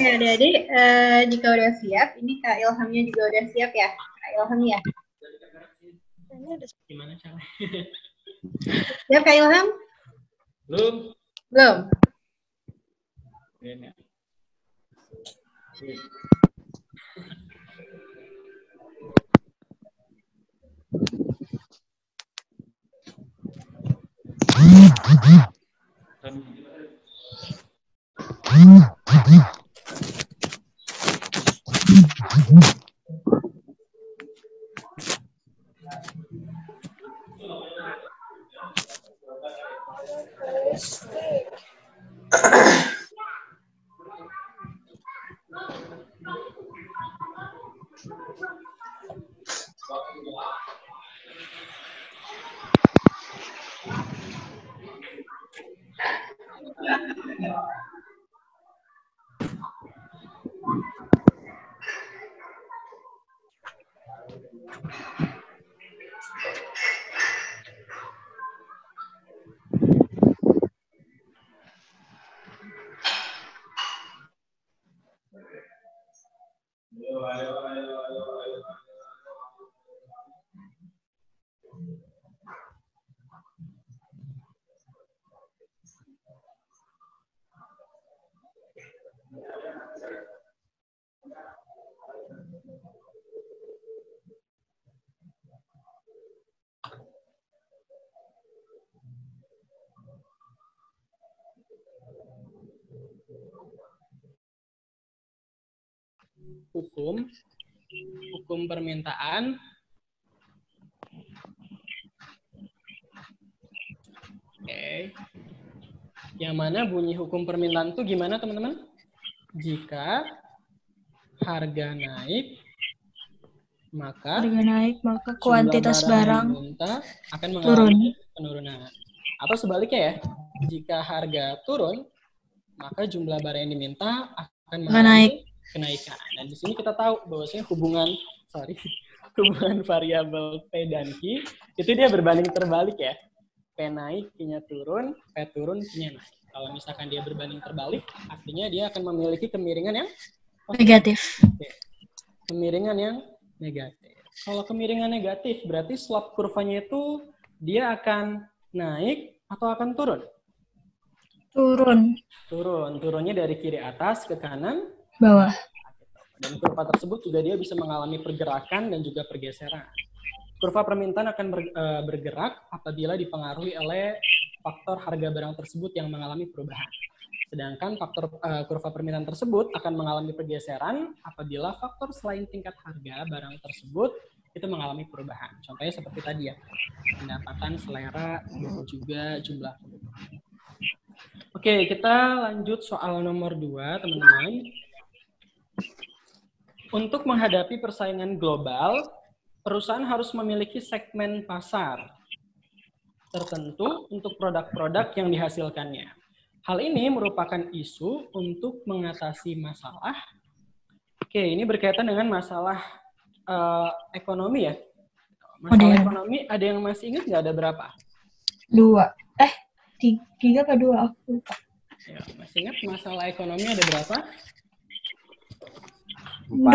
Ya, adik-adik, jika udah siap, ini Kak Ilhamnya juga udah siap ya? Kak Ilham ya? Gimana caranya? Siap Kak Ilham? Belum. Belum? Ini. Hukum permintaan. Oke. Yang mana bunyi hukum permintaan itu gimana, teman-teman? Jika harga naik, maka kuantitas barang akan mengalami penurunan. Atau sebaliknya ya, jika harga turun, maka jumlah barang yang diminta akan mengalami kenaikan. Dan di sini kita tahu bahwasanya hubungan variabel P dan Q itu dia berbanding terbalik ya. P naik, Q-nya turun, P turun, Q-nya naik. Kalau misalkan dia berbanding terbalik, artinya dia akan memiliki kemiringan yang negatif. Oke. Kemiringan yang negatif. Kalau kemiringan negatif, berarti slope kurvanya itu dia akan naik atau akan turun? Turun. Turunnya dari kiri atas ke kanan bawah. Dan kurva tersebut juga dia bisa mengalami pergerakan dan juga pergeseran. Kurva permintaan akan bergerak apabila dipengaruhi oleh faktor harga barang tersebut yang mengalami perubahan. Sedangkan kurva permintaan tersebut akan mengalami pergeseran apabila faktor selain tingkat harga barang tersebut itu mengalami perubahan. Contohnya seperti tadi ya, pendapatan, selera, dan juga jumlah. Oke, kita lanjut soal nomor 2, teman-teman. Untuk menghadapi persaingan global, perusahaan harus memiliki segmen pasar tertentu untuk produk-produk yang dihasilkannya. Hal ini merupakan isu untuk mengatasi masalah. Oke, ini berkaitan dengan masalah ekonomi ya. Masalah ekonomi, ada yang masih ingat nggak ada berapa? 3 ke 2 aku. Ya, masih ingat masalah ekonomi ada berapa? 2.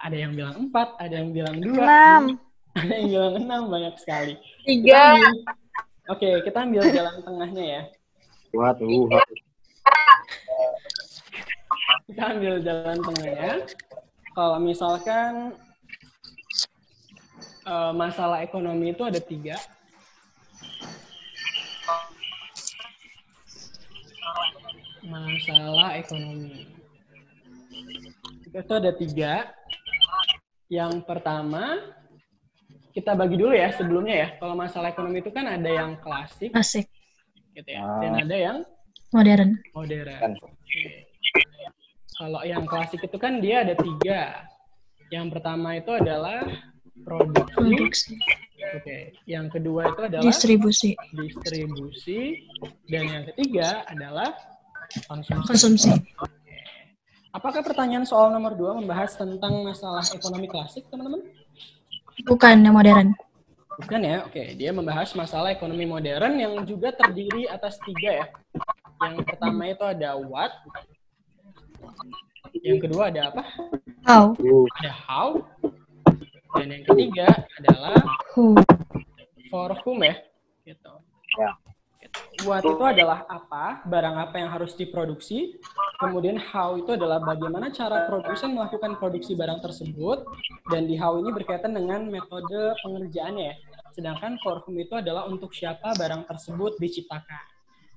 Ada yang bilang 4, ada yang bilang 2. 6. Ada yang bilang 6, banyak sekali. 3. Oke, kita ambil jalan tengahnya ya. Waduh. Kita ambil jalan tengahnya. Kalau misalkan masalah ekonomi itu ada 3. Masalah ekonomi. Itu ada 3. Yang pertama, kita bagi dulu ya sebelumnya ya. Kalau masalah ekonomi itu kan ada yang klasik. Gitu ya. Dan ada yang modern. Kalau yang klasik itu kan dia ada 3. Yang pertama itu adalah produksi. Oke. Yang kedua itu adalah distribusi. Dan yang ketiga adalah konsumsi. Oke. Apakah pertanyaan soal nomor 2 membahas tentang masalah ekonomi klasik, teman-teman? Bukan, yang modern. Bukan ya? Oke. Dia membahas masalah ekonomi modern yang juga terdiri atas 3 ya. Yang pertama itu ada what, Yang kedua ada apa? How. Ada how. Dan yang ketiga adalah Who. for whom ya. Gitu. Ya. What itu adalah apa, barang apa yang harus diproduksi. Kemudian how itu adalah bagaimana cara produsen melakukan produksi barang tersebut. Dan di how ini berkaitan dengan metode pengerjaannya ya. Sedangkan for whom itu adalah untuk siapa barang tersebut diciptakan.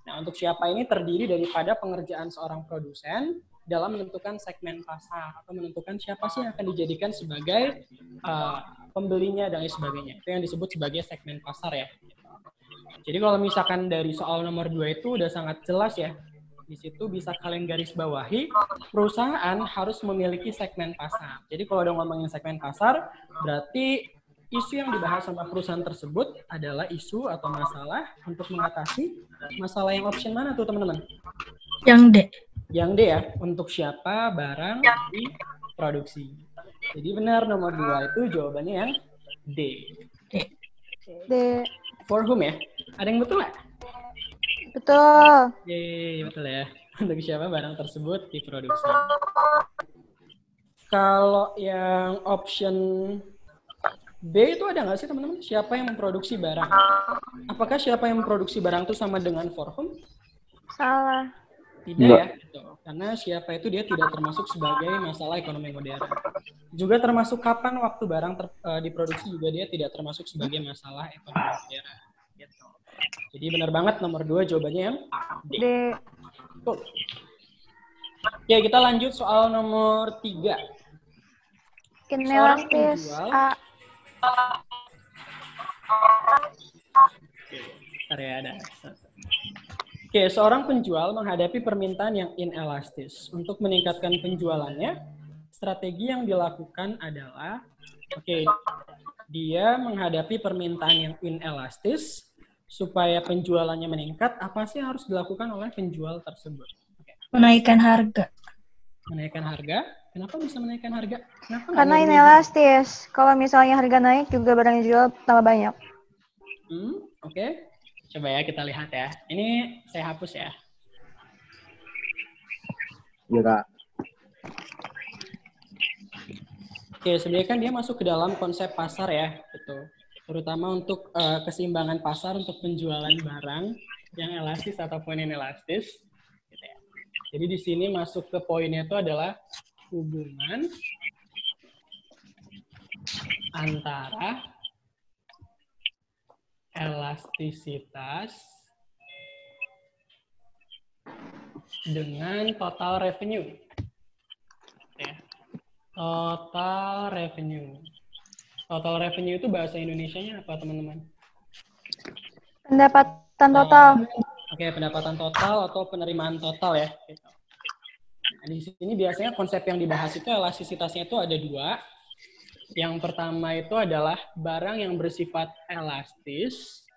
Nah, untuk siapa ini terdiri daripada pengerjaan seorang produsen dalam menentukan segmen pasar atau menentukan siapa sih yang akan dijadikan sebagai pembelinya dan lain sebagainya. Itu yang disebut sebagai segmen pasar ya. Jadi kalau misalkan dari soal nomor 2 itu udah sangat jelas ya. Di situ bisa kalian garis bawahi, perusahaan harus memiliki segmen pasar. Jadi kalau udah ngomongin segmen pasar, berarti isu yang dibahas sama perusahaan tersebut adalah isu atau masalah untuk mengatasi masalah yang option mana tuh teman-teman? Yang D. Yang D ya, untuk siapa barang diproduksi. Jadi benar nomor 2 itu jawabannya yang D. D. For whom ya? Ada yang betul nggak? Betul. Yeay, betul ya. Untuk siapa barang tersebut diproduksi. Kalau yang option B itu ada nggak sih teman-teman? Siapa yang memproduksi barang? Apakah siapa yang memproduksi barang itu sama dengan for whom? Salah. Tidak ya, gitu. Karena siapa itu dia tidak termasuk sebagai masalah ekonomi modern. Juga termasuk kapan waktu barang diproduksi juga dia tidak termasuk sebagai masalah ekonomi modern. Gitu. Jadi benar banget nomor 2 jawabannya yang D. D. Tuh. Oke, kita lanjut soal nomor 3. Inelastis. A. Oke, seorang penjual menghadapi permintaan yang inelastis. Untuk meningkatkan penjualannya, strategi yang dilakukan adalah, dia menghadapi permintaan yang inelastis, supaya penjualannya meningkat, apa sih yang harus dilakukan oleh penjual tersebut? Menaikkan harga. Menaikkan harga? Kenapa bisa menaikkan harga? Kenapa nggak Karena nurunin? inelastis. Kalau misalnya harga naik juga barang yang dijual tambah banyak. Oke. Coba ya kita lihat ya. Ini saya hapus ya. Iya, Kak. Oke, sebenarnya kan dia masuk ke dalam konsep pasar ya, gitu. Terutama untuk keseimbangan pasar untuk penjualan barang yang elastis ataupun inelastis. Gitu ya. Jadi di sini masuk ke poinnya itu adalah hubungan antara elastisitas dengan total revenue. Ya. Total revenue. Total revenue itu bahasa Indonesianya apa, teman-teman? Pendapatan total. Oke, pendapatan total atau penerimaan total ya. Gitu. Nah, di sini biasanya konsep yang dibahas itu elastisitasnya itu ada 2. Yang pertama itu adalah barang yang bersifat elastis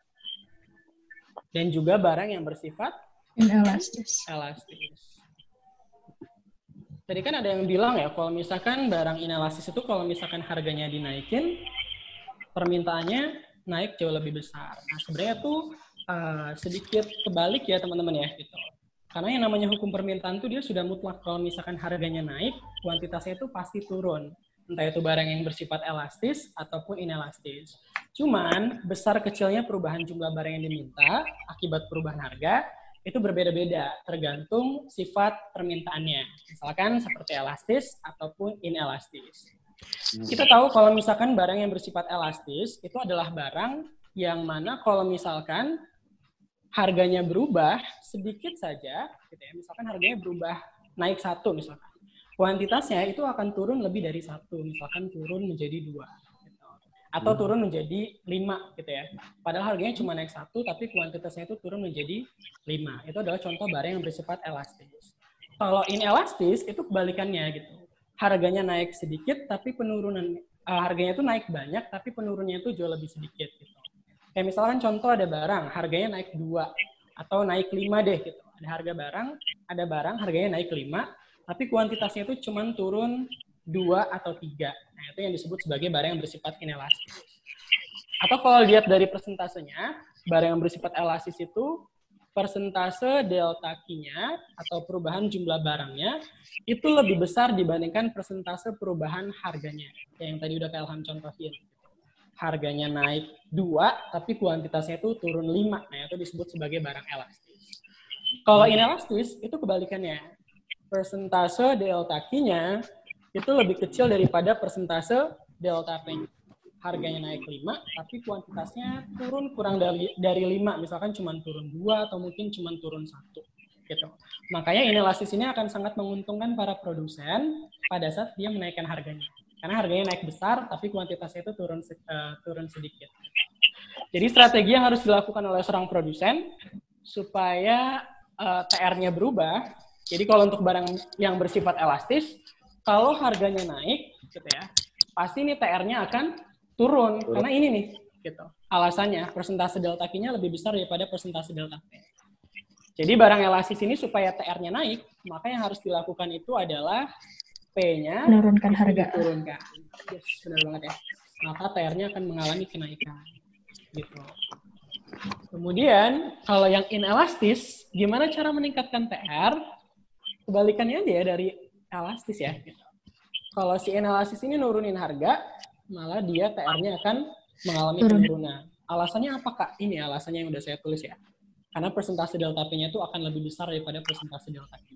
dan juga barang yang bersifat Inelastis. elastis. Tadi kan ada yang bilang ya, kalau misalkan barang inelastis itu kalau misalkan harganya dinaikin, permintaannya naik jauh lebih besar. Nah, sebenarnya tuh sedikit kebalik ya teman-teman ya, gitu. Karena yang namanya hukum permintaan tuh dia sudah mutlak. Kalau misalkan harganya naik, kuantitasnya itu pasti turun. Entah itu barang yang bersifat elastis ataupun inelastis. Cuman, besar kecilnya perubahan jumlah barang yang diminta akibat perubahan harga, itu berbeda-beda, tergantung sifat permintaannya. Misalkan seperti elastis ataupun inelastis. Kita tahu kalau misalkan barang yang bersifat elastis, itu adalah barang yang mana kalau misalkan harganya berubah sedikit saja, gitu ya. Misalkan harganya berubah naik 1 misalkan. Kuantitasnya itu akan turun lebih dari 1, misalkan turun menjadi 2, gitu. Atau turun menjadi 5, gitu ya. Padahal harganya cuma naik 1, tapi kuantitasnya itu turun menjadi 5. Itu adalah contoh barang yang bersifat elastis. Kalau inelastis, itu kebalikannya, gitu. Harganya naik sedikit, tapi penurunan harganya itu naik banyak, tapi penurunnya itu jauh lebih sedikit, gitu. Kayak misalkan contoh ada barang, harganya naik 2, atau naik 5 deh, gitu. Ada barang harganya naik 5, tapi kuantitasnya itu cuma turun 2 atau 3. Nah, itu yang disebut sebagai barang yang bersifat inelastis. Atau kalau lihat dari persentasenya, barang yang bersifat elastis itu persentase delta Q-nya atau perubahan jumlah barangnya itu lebih besar dibandingkan persentase perubahan harganya. Yang tadi udah Kak Ilham contohin. Harganya naik 2, tapi kuantitasnya itu turun 5. Nah, itu disebut sebagai barang elastis. Kalau inelastis, itu kebalikannya. Persentase delta Q-nya itu lebih kecil daripada persentase delta P-nya. Harganya naik 5, tapi kuantitasnya turun kurang dari 5. Misalkan cuma turun 2 atau mungkin cuma turun 1. Gitu. Makanya inelastis ini akan sangat menguntungkan para produsen pada saat dia menaikkan harganya. Karena harganya naik besar, tapi kuantitasnya itu turun sedikit. Jadi strategi yang harus dilakukan oleh seorang produsen supaya TR-nya berubah. Jadi kalau untuk barang yang bersifat elastis, kalau harganya naik, gitu ya, pasti nih TR-nya akan turun, karena ini nih, gitu. Alasannya, persentase delta Q-nya lebih besar daripada persentase delta P. Jadi barang elastis ini supaya TR-nya naik, maka yang harus dilakukan itu adalah P-nya menurunkan harga. diturunkan. Yes, benar banget ya. Maka TR-nya akan mengalami kenaikan. Gitu. Kemudian, kalau yang inelastis, gimana cara meningkatkan TR? Kebalikannya aja ya dari elastis ya. Gitu. Kalau si inelastis ini nurunin harga, malah dia TR-nya akan mengalami penurunan. Alasannya apa, Kak? Ini alasannya yang udah saya tulis ya. Karena persentase delta P-nya itu akan lebih besar daripada persentase delta Q.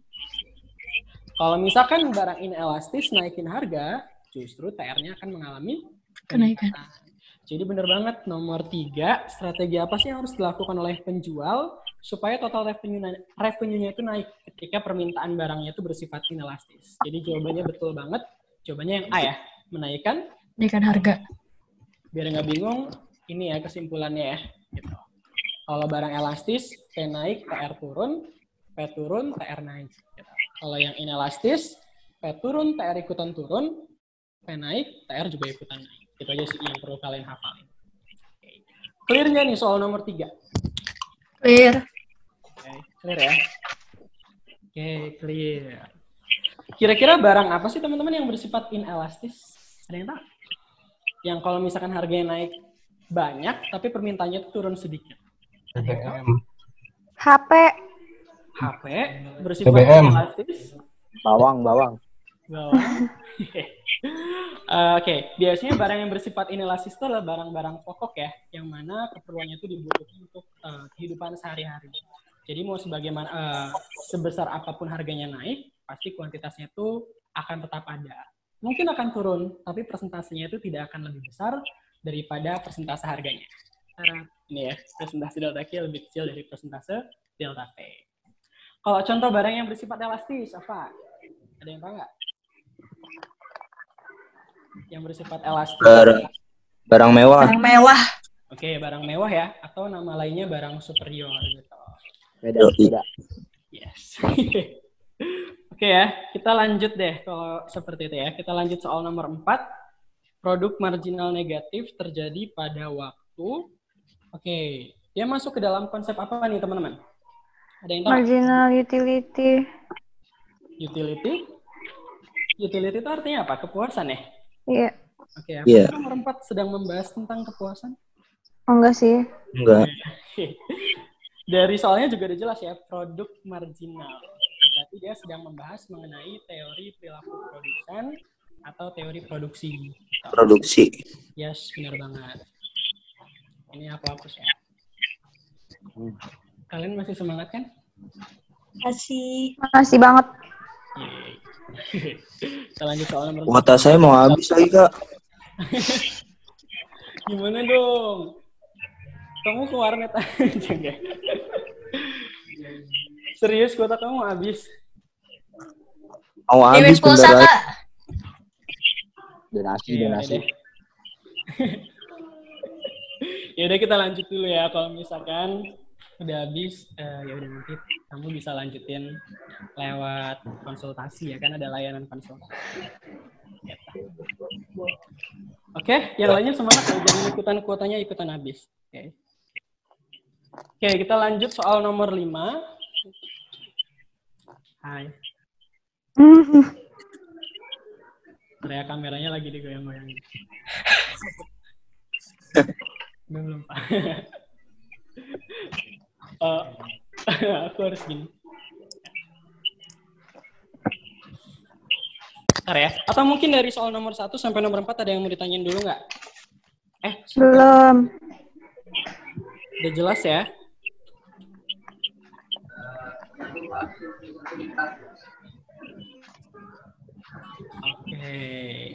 Kalau misalkan barang inelastis naikin harga, justru TR-nya akan mengalami kenaikan. Jadi benar banget, nomor 3, strategi apa sih yang harus dilakukan oleh penjual supaya total revenue-nya itu naik ketika permintaan barangnya itu bersifat inelastis. Jadi jawabannya betul banget. Jawabannya yang A ya, menaikkan harga. Biar nggak bingung, ini ya kesimpulannya ya. Gitu. Kalau barang elastis, P naik, TR turun, P turun, TR naik. Gitu. Kalau yang inelastis, P turun, TR ikutan turun, P naik, TR juga ikutan naik. Itu aja sih yang perlu kalian hafalin. Okay. Clear nggak nih soal nomor 3? Clear. Okay. Clear ya? Oke, clear. Kira-kira barang apa sih teman-teman yang bersifat inelastis? Ada yang tahu? Yang kalau misalkan harganya naik banyak, tapi permintaannya itu turun sedikit. BBM. HP. HP bersifat inelastis. Bawang. Oke, biasanya barang yang bersifat inelastis itu adalah barang-barang pokok ya, yang mana keperluannya itu dibutuhkan untuk kehidupan sehari-hari. Jadi mau sebesar apapun harganya naik, pasti kuantitasnya itu akan tetap ada. Mungkin akan turun, tapi persentasenya itu tidak akan lebih besar daripada persentase harganya. Karena ini ya, persentase delta Q lebih kecil dari persentase delta P. Kalau contoh barang yang bersifat elastis, apa? Ada yang tahu nggak? Yang bersifat elastis. Barang mewah. Barang mewah. Oke, barang mewah ya, atau nama lainnya barang superior gitu. Beda. Yes. Oke ya, kita lanjut deh kalau seperti itu ya. Kita lanjut soal nomor 4. Produk marginal negatif terjadi pada waktu. Oke, dia masuk ke dalam konsep apa nih teman-teman? Ada yang tahu? Marginal utility. Utility? Utility itu artinya apa? Kepuasan ya? Iya. Oke, apa nomor 4 sedang membahas tentang kepuasan? Oh, enggak sih. Enggak. Dari soalnya juga udah jelas ya, produk marginal. Berarti dia sedang membahas mengenai teori perilaku produsen atau teori produksi. Produksi. Yes, benar banget. Ini aku hapus ya. Kalian masih semangat kan? Masih banget. Yeay. Kita lanjut soal nomor 4. Kuota saya mau habis lagi, Kak. Gimana dong? Kamu ke warnet aja nggak? Serius kuota kamu habis? Mau habis bentar lagi. Donasi. Donasi. Ya udah kita lanjut dulu ya. Kalau misalkan udah habis, ya udah nanti kamu bisa lanjutin lewat konsultasi ya kan, ada layanan konsultasi. Oke, yang lainnya semangat ya, jangan ikutan kuotanya ikutan habis. Oke, kita lanjut soal nomor 5. Hai. Area kameranya lagi digoyang-goyangin. Belum Pak. Aku harus gini. Bentar ya. Atau mungkin dari soal nomor 1 sampai nomor 4 ada yang mau ditanyain dulu nggak? Belum. Udah jelas ya? Oke.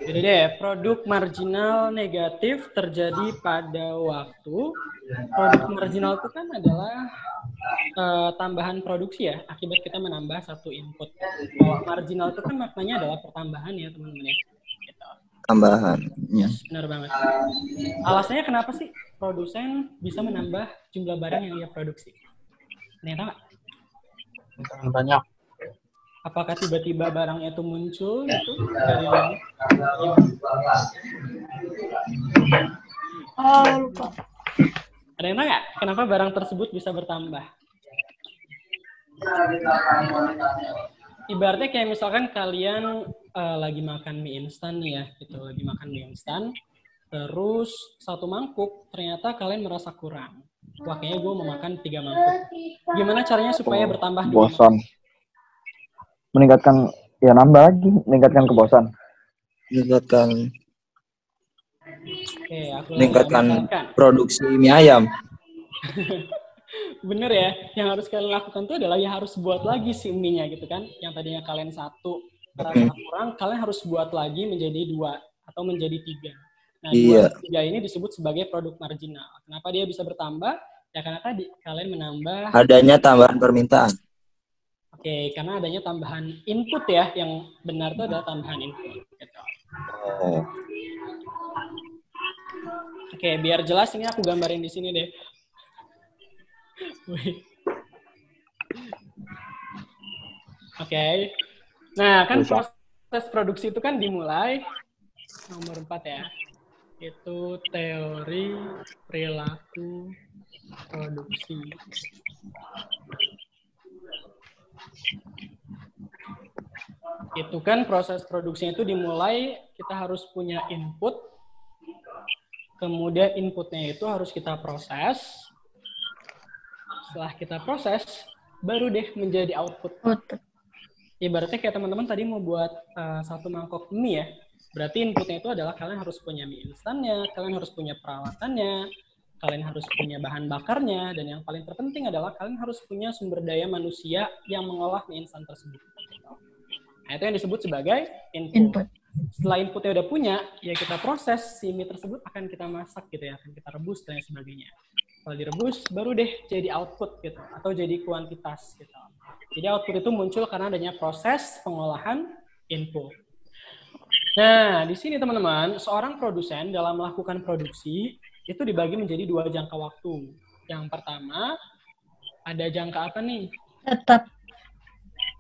Jadi deh, produk marginal negatif terjadi pada waktu. Produk marginal itu kan adalah tambahan produksi ya, akibat kita menambah satu input. Kalau marginal itu kan maknanya adalah pertambahan ya teman-teman ya. Gitu. Tambahan. Ya. Benar banget. Alasannya kenapa sih produsen bisa menambah jumlah barang yang ia produksi? Ternyata nggak? Banyak. Apakah tiba-tiba barangnya itu muncul gitu dari langit? Oh, lupa. Ada yang tahu nggak kenapa barang tersebut bisa bertambah? Ibaratnya kayak misalkan kalian lagi makan mie instan nih ya, gitu, lagi makan mie instan, terus satu mangkuk ternyata kalian merasa kurang. Wah, kayaknya gue mau makan 3 mangkuk. Gimana caranya supaya bertambah 2 mangkuk? Bosan. Meningkatkan, ya nambah lagi, meningkatkan kebosan. Meningkatkan Oke, aku meningkatkan misalkan. produksi mie ayam. Bener ya, yang harus kalian lakukan itu adalah ya harus buat lagi si mie-nya gitu kan. Yang tadinya kalian 1 merasa kurang, kalian harus buat lagi menjadi 2 atau menjadi 3. Nah, 2 3 ini disebut sebagai produk marginal. Kenapa dia bisa bertambah? Ya karena tadi kalian menambah. Adanya tambahan permintaan. Oke, karena adanya tambahan input ya, yang benar itu adalah tambahan input. Gitu. Oh. Oke, biar jelas ini aku gambarin di sini deh. Oke. Nah, kan proses produksi itu kan dimulai nomor 4 ya. Itu teori perilaku produksi. Itu kan proses produksinya itu dimulai, kita harus punya input, kemudian inputnya itu harus kita proses. Setelah kita proses, baru deh menjadi output. Ibaratnya kayak teman-teman tadi mau buat 1 mangkok mie ya, berarti inputnya itu adalah kalian harus punya mie instannya, kalian harus punya peralatannya, kalian harus punya bahan bakarnya, dan yang paling terpenting adalah kalian harus punya sumber daya manusia yang mengolah mie instan tersebut. Nah, itu yang disebut sebagai input. Setelah inputnya udah punya, ya kita proses si mie tersebut, akan kita masak gitu ya, akan kita rebus dan sebagainya. Kalau direbus, baru deh jadi output gitu, atau jadi kuantitas gitu. Jadi output itu muncul karena adanya proses pengolahan input. Nah, di sini teman-teman, seorang produsen dalam melakukan produksi itu dibagi menjadi 2 jangka waktu. Yang pertama, ada jangka apa nih? Tetap.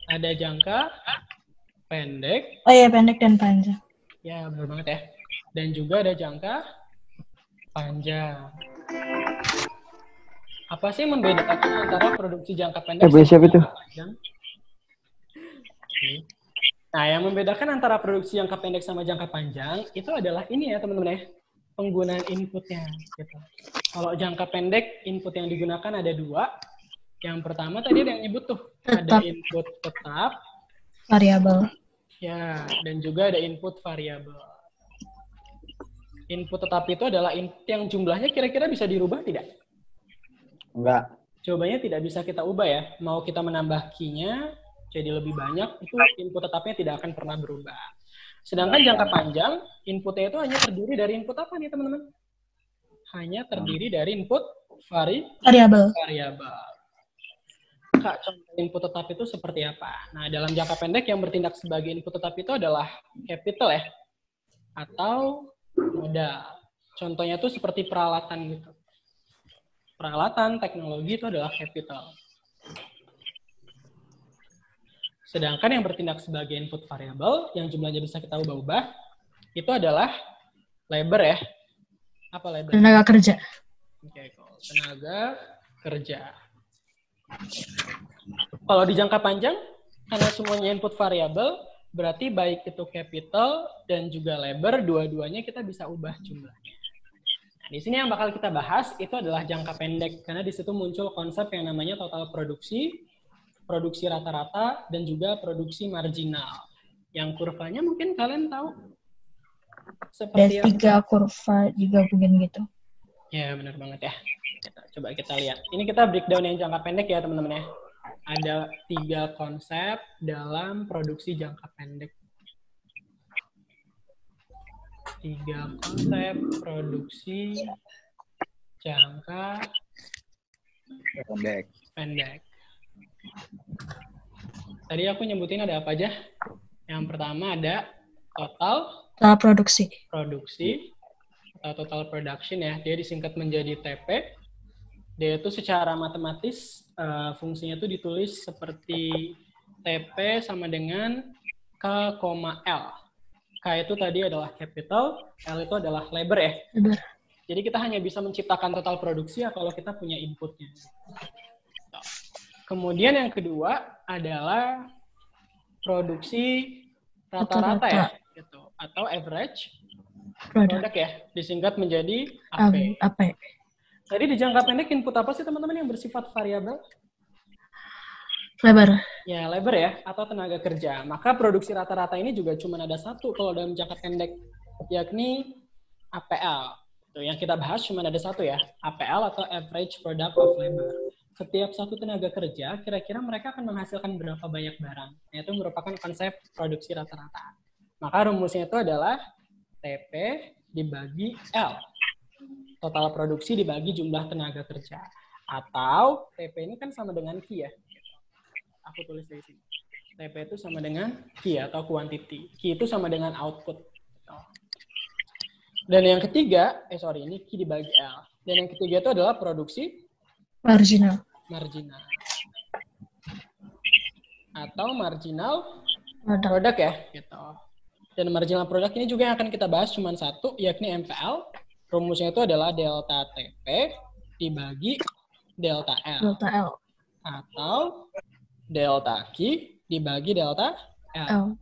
Ada jangka pendek. Oh iya, pendek dan panjang. Ya, benar banget ya. Dan juga ada jangka panjang. Apa sih yang membedakan antara produksi jangka pendek dan jangka panjang? Nah, yang membedakan antara produksi jangka pendek sama jangka panjang itu adalah ini ya, teman-teman ya. Penggunaan inputnya gitu. Kalau jangka pendek input yang digunakan ada 2. Yang pertama tadi ada yang nyebut tuh, ada input tetap, variabel. Ya, dan juga ada input variabel. Input tetap itu adalah input yang jumlahnya kira-kira bisa dirubah tidak? Enggak. Jawabannya tidak bisa kita ubah ya. Mau kita menambah key-nya jadi lebih banyak, itu input tetapnya tidak akan pernah berubah. Sedangkan jangka panjang, inputnya itu hanya terdiri dari input apa nih teman-teman? Hanya terdiri dari input variabel. Kak, contoh input tetap itu seperti apa? Nah, dalam jangka pendek yang bertindak sebagai input tetap itu adalah capital ya, atau modal. Contohnya itu seperti peralatan gitu. Peralatan, teknologi itu adalah capital. Sedangkan yang bertindak sebagai input variabel, yang jumlahnya bisa kita ubah-ubah, itu adalah labor ya. Apa labor? Tenaga kerja. Oke, tenaga kerja. Kalau di jangka panjang, karena semuanya input variabel, berarti baik itu capital dan juga labor, dua-duanya kita bisa ubah jumlahnya. Nah, di sini yang bakal kita bahas itu adalah jangka pendek, karena di situ muncul konsep yang namanya total produksi, produksi rata-rata, dan juga produksi marginal. Yang kurvanya mungkin kalian tahu seperti Ada 3 kurva digabungin gitu. Ya, benar banget ya. Coba kita lihat. Ini kita breakdown yang jangka pendek ya, teman-teman ya. Ada 3 konsep dalam produksi jangka pendek. 3 konsep produksi jangka pendek. Tadi aku nyebutin ada apa aja? Yang pertama ada total Produksi. atau total production ya. Dia disingkat menjadi TP. Dia itu secara matematis fungsinya itu ditulis seperti TP sama dengan K, L. K itu tadi adalah capital, L itu adalah labor ya. Labor. Jadi kita hanya bisa menciptakan total produksi ya kalau kita punya inputnya. Kemudian yang kedua adalah produksi rata-rata ya, gitu. Atau average product ya, disingkat menjadi AP. AP. Tadi di jangka pendek input apa sih teman-teman yang bersifat variabel? Labor. Ya, labor ya, atau tenaga kerja. Maka produksi rata-rata ini juga cuma ada satu kalau dalam jangka pendek, yakni APL. Tuh, yang kita bahas cuma ada satu ya, APL atau Average Product of Labor. Setiap satu tenaga kerja, kira-kira mereka akan menghasilkan berapa banyak barang. Itu merupakan konsep produksi rata-rata. Maka rumusnya itu adalah TP dibagi L. Total produksi dibagi jumlah tenaga kerja. Atau TP ini kan sama dengan Q ya. Aku tulis di sini. TP itu sama dengan Q atau quantity. Q itu sama dengan output. Dan yang ketiga, ini Q dibagi L. Dan yang ketiga itu adalah produksi marginal. Atau marginal product ya. Gitu. Dan marginal product ini juga yang akan kita bahas cuma satu, yakni MPL. Rumusnya itu adalah delta TP dibagi delta L. Atau delta Q dibagi delta L.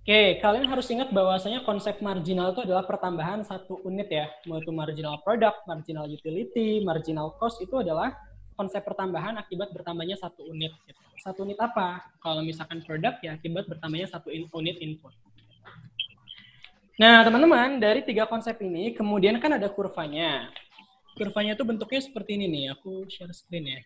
Oke, kalian harus ingat bahwasanya konsep marginal itu adalah pertambahan satu unit ya. Mau itu marginal product, marginal utility, marginal cost itu adalah konsep pertambahan akibat bertambahnya satu unit. Gitu. Satu unit apa? Kalau misalkan produk ya akibat bertambahnya satu unit input. Nah, teman-teman, dari 3 konsep ini, kemudian kan ada kurvanya. Kurvanya itu bentuknya seperti ini nih. Aku share screen ya.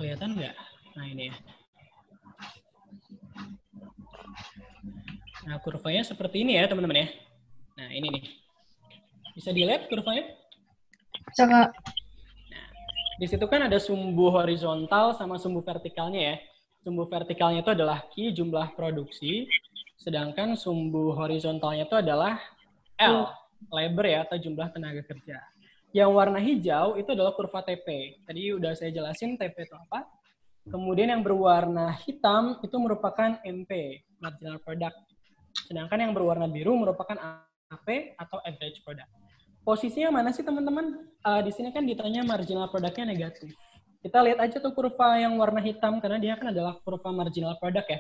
Kelihatan nggak? Nah, ini ya. Nah, kurvanya seperti ini ya, teman-teman ya. Nah, ini nih. Bisa dilihat kurvanya? Bisa, Kak. Nah, di situ kan ada sumbu horizontal sama sumbu vertikalnya ya. Sumbu vertikalnya itu adalah Q, jumlah produksi. Sedangkan sumbu horizontalnya itu adalah L, labor ya, atau jumlah tenaga kerja. Yang warna hijau itu adalah kurva TP. Tadi udah saya jelasin TP itu apa. Kemudian yang berwarna hitam itu merupakan MP, marginal product. Sedangkan yang berwarna biru merupakan AP atau average product. Posisinya mana sih teman-teman? Di sini kan ditanya marginal productnya negatif. Kita lihat aja tuh kurva yang warna hitam karena dia kan adalah kurva marginal product ya.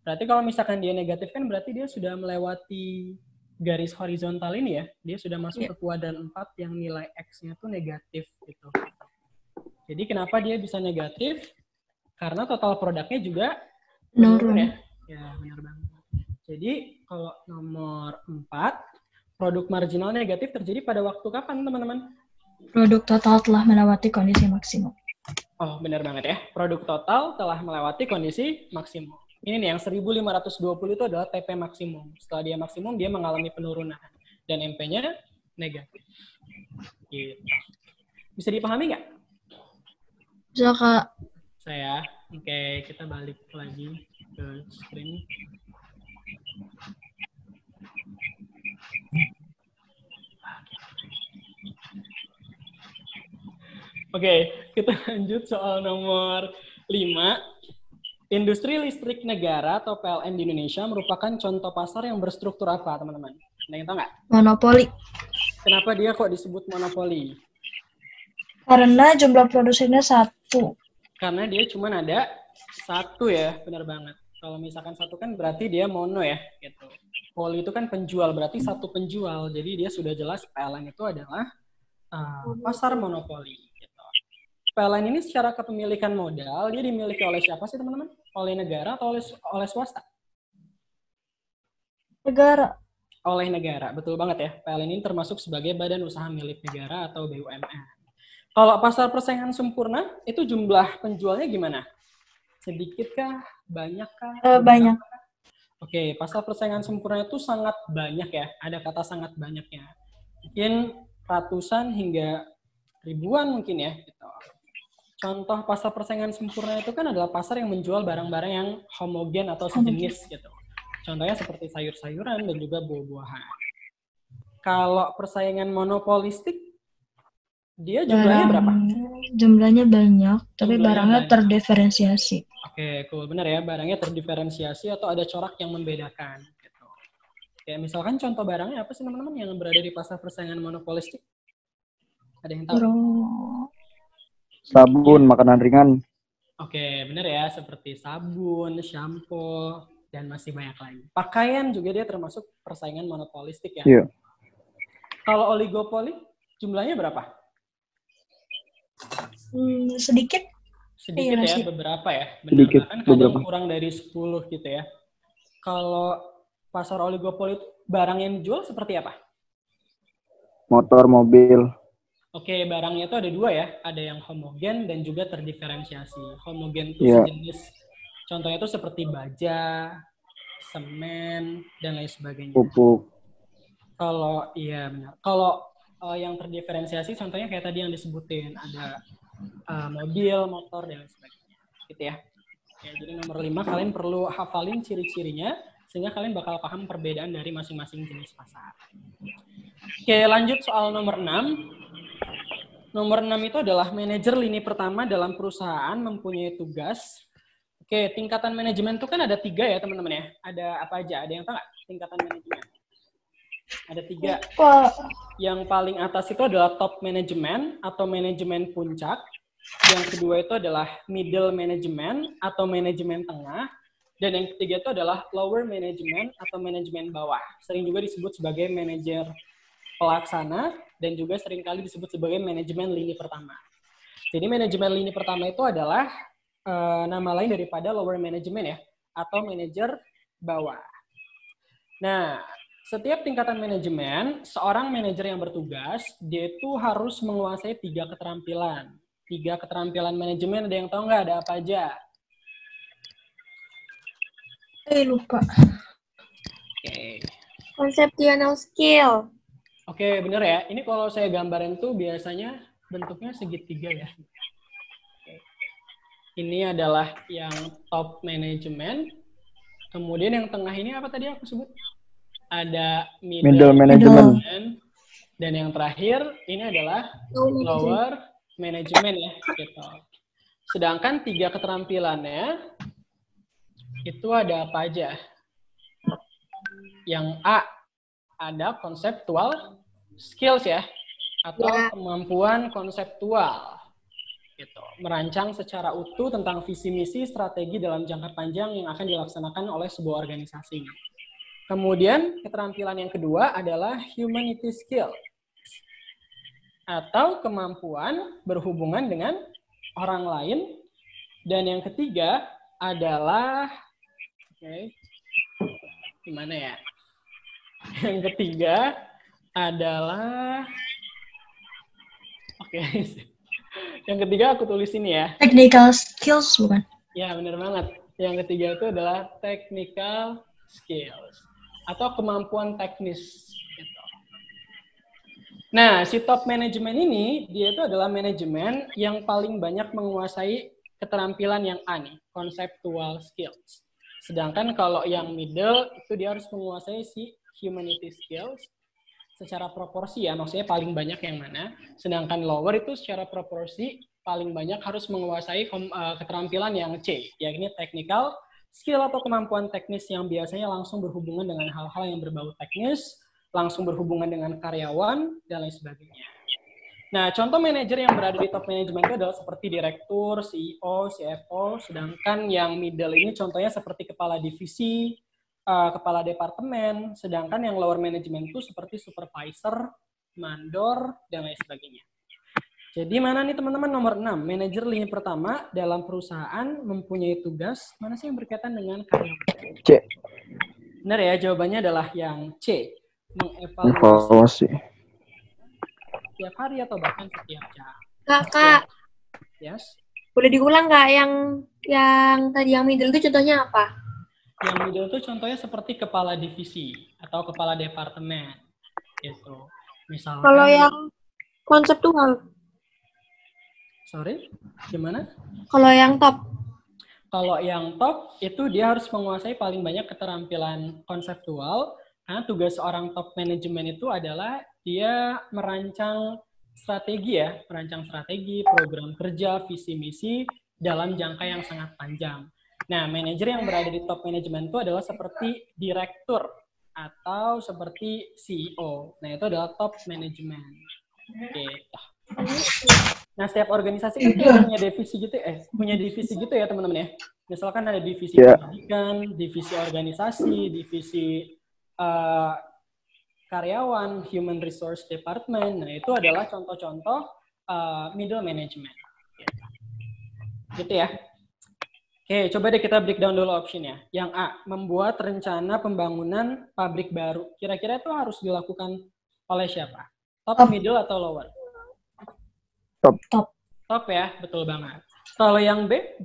Berarti kalau misalkan dia negatif kan berarti dia sudah melewati garis horizontal ini ya. Dia sudah masuk ke kuadran 4 yang nilai X-nya tuh negatif gitu. Jadi kenapa dia bisa negatif? Karena total produknya juga menurun ya. Ya, benar banget. Jadi kalau nomor 4, produk marginal negatif terjadi pada waktu kapan, teman-teman? Produk total telah melewati kondisi maksimum. Oh, benar banget ya. Produk total telah melewati kondisi maksimum. Ini nih yang 1520 itu adalah TP maksimum. Setelah dia maksimum, dia mengalami penurunan. Dan MP-nya negatif. Gitu. Bisa dipahami nggak? Bisa, Kak. Saya. Oke, kita balik lagi ke screen. Oke, kita lanjut soal nomor 5. Industri listrik negara atau PLN di Indonesia merupakan contoh pasar yang berstruktur apa, teman-teman? Ada yang tahu nggak? Monopoli. Kenapa dia kok disebut monopoli? Karena jumlah produsennya satu. Karena dia cuma ada satu ya, benar banget. Kalau misalkan satu kan berarti dia mono ya, gitu. Poli itu kan penjual, berarti satu penjual. Jadi dia sudah jelas PLN itu adalah pasar monopoli. Gitu. PLN ini secara kepemilikan modal, dia dimiliki oleh siapa sih teman-teman? Oleh negara atau oleh swasta? Negara. Oleh negara, betul banget ya. PLN ini termasuk sebagai badan usaha milik negara atau BUMN. Kalau pasar persaingan sempurna, itu jumlah penjualnya gimana? Sedikitkah? Banyakkah? Banyak. Oke, pasar persaingan sempurna itu sangat banyak ya. Ada kata sangat banyaknya. Mungkin ratusan hingga ribuan mungkin ya. Gitu. Contoh pasar persaingan sempurna itu kan adalah pasar yang menjual barang-barang yang homogen atau sejenis gitu. Contohnya seperti sayur-sayuran dan juga buah-buahan. Kalau persaingan monopolistik, dia jumlahnya berapa? Jumlahnya banyak, tapi Jumlahnya barangnya banyak. terdiferensiasi. Oke, cool. Benar ya, barangnya terdiferensiasi atau ada corak yang membedakan. Gitu. Kayak misalkan contoh barangnya apa sih teman-teman yang berada di pasar persaingan monopolistik? Ada yang tahu? Sabun, makanan ringan. Oke, benar ya. Seperti sabun, shampoo, dan masih banyak lagi. Pakaian juga dia termasuk persaingan monopolistik ya. Iya. Kalau oligopoli, jumlahnya berapa? Sedikit. Sedikit Iya, ya, sih. beberapa ya. Benar, Sedikit, bahkan kadang beberapa. kurang dari 10 gitu ya. Kalau pasar oligopoli itu barang yang dijual seperti apa? Motor, mobil. Oke, barangnya itu ada dua ya. Ada yang homogen dan juga terdiferensiasi. Homogen itu Iya. sejenis. Contohnya itu seperti baja, semen, dan lain sebagainya. Pupuk. Kalau iya benar. Kalau yang terdiferensiasi contohnya kayak tadi yang disebutin ada mobil, motor dan lain sebagainya. Gitu ya. Oke, jadi nomor 5 kalian perlu hafalin ciri-cirinya sehingga kalian bakal paham perbedaan dari masing-masing jenis pasar. Oke, lanjut soal nomor 6. Nomor 6 itu adalah manajer lini pertama dalam perusahaan mempunyai tugas. Oke, tingkatan manajemen itu kan ada 3 ya teman-teman ya. Ada apa aja? Ada yang tahu nggak tingkatan manajemen? Ada 3. Yang paling atas itu adalah top management atau manajemen puncak. Yang kedua itu adalah middle management atau manajemen tengah. Dan yang ketiga itu adalah lower management atau manajemen bawah. Sering juga disebut sebagai manajer pelaksana dan juga seringkali disebut sebagai manajemen lini pertama. Jadi manajemen lini pertama itu adalah nama lain daripada lower management ya, atau manajer bawah. Nah, setiap tingkatan manajemen, seorang manajer yang bertugas, dia itu harus menguasai 3 keterampilan. 3 keterampilan manajemen, ada yang tahu nggak ada apa aja? Lupa. Oke. Conceptual skill. Oke, bener ya. Ini kalau saya gambarin tuh biasanya bentuknya segitiga ya. Oke. Ini adalah yang top management. Kemudian yang tengah ini apa tadi aku sebut? Ada middle management. Dan yang terakhir ini adalah lower management ya. Gitu. Sedangkan 3 keterampilannya itu ada apa aja? Yang A ada conceptual skills ya, atau kemampuan konseptual. Gitu. Merancang secara utuh tentang visi misi strategi dalam jangka panjang yang akan dilaksanakan oleh sebuah organisasi. Kemudian keterampilan yang kedua adalah humanity skill atau kemampuan berhubungan dengan orang lain. Dan yang ketiga adalah gimana ya? Yang ketiga adalah yang ketiga aku tulis ini ya. Technical skills bukan? Ya, benar banget. Yang ketiga itu adalah technical skills atau kemampuan teknis. Gitu. Nah, si top management ini, dia itu adalah manajemen yang paling banyak menguasai keterampilan yang A nih, conceptual skills. Sedangkan kalau yang middle, itu dia harus menguasai si humanity skills secara proporsi ya, maksudnya paling banyak yang mana. Sedangkan lower itu secara proporsi paling banyak harus menguasai keterampilan yang C, yakni technical skill atau kemampuan teknis yang biasanya langsung berhubungan dengan hal-hal yang berbau teknis, langsung berhubungan dengan karyawan, dan lain sebagainya. Nah, contoh manajer yang berada di top manajemen itu adalah seperti direktur, CEO, CFO, sedangkan yang middle ini contohnya seperti kepala divisi, kepala departemen, sedangkan yang lower management itu seperti supervisor, mandor, dan lain sebagainya. Jadi mana nih teman-teman nomor 6, manajer lini pertama dalam perusahaan mempunyai tugas, mana sih yang berkaitan dengan karyawan? C. Benar ya, jawabannya adalah yang C, mengevaluasi Evaluasi. setiap hari atau bahkan setiap jam. Kakak, Yes. boleh diulang nggak yang tadi yang middle itu contohnya apa? Yang middle itu contohnya seperti kepala divisi atau kepala departemen, gitu. Misalkan. Kalau yang konseptual, Sorry, gimana? kalau yang top, Kalau yang top itu dia harus menguasai paling banyak keterampilan konseptual, karena tugas seorang top manajemen itu adalah dia merancang strategi ya, merancang strategi, program kerja, visi misi dalam jangka yang sangat panjang. Nah, manajer yang berada di top manajemen itu adalah seperti direktur atau seperti CEO. Nah, itu adalah top manajemen. Oke. Nah, setiap organisasi kan punya divisi gitu, ya teman-teman ya. Misalkan ada divisi pendidikan, divisi organisasi, divisi karyawan, human resource department. Nah, itu adalah contoh-contoh middle management. Gitu ya. Oke, coba deh kita breakdown dulu optionnya. Yang A, membuat rencana pembangunan pabrik baru. Kira-kira itu harus dilakukan oleh siapa? Top, middle, atau lower? Top ya, betul banget. Kalau yang B,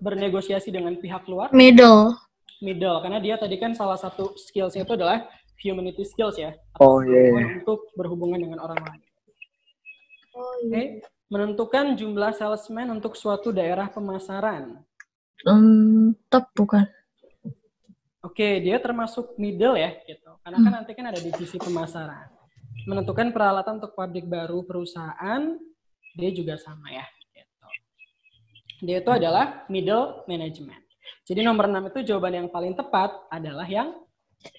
bernegosiasi dengan pihak luar? Middle. Middle, karena dia tadi kan salah satu skills-nya itu adalah humanity skills ya. Oh iya. Untuk berhubungan dengan orang lain. Oke, menentukan jumlah salesman untuk suatu daerah pemasaran. Top bukan? Oke, dia termasuk middle ya, gitu. Karena kan nanti kan ada divisi pemasaran. Menentukan peralatan untuk pabrik baru perusahaan, dia juga sama ya. Gitu. Dia itu adalah middle management. Jadi nomor 6 itu jawaban yang paling tepat adalah yang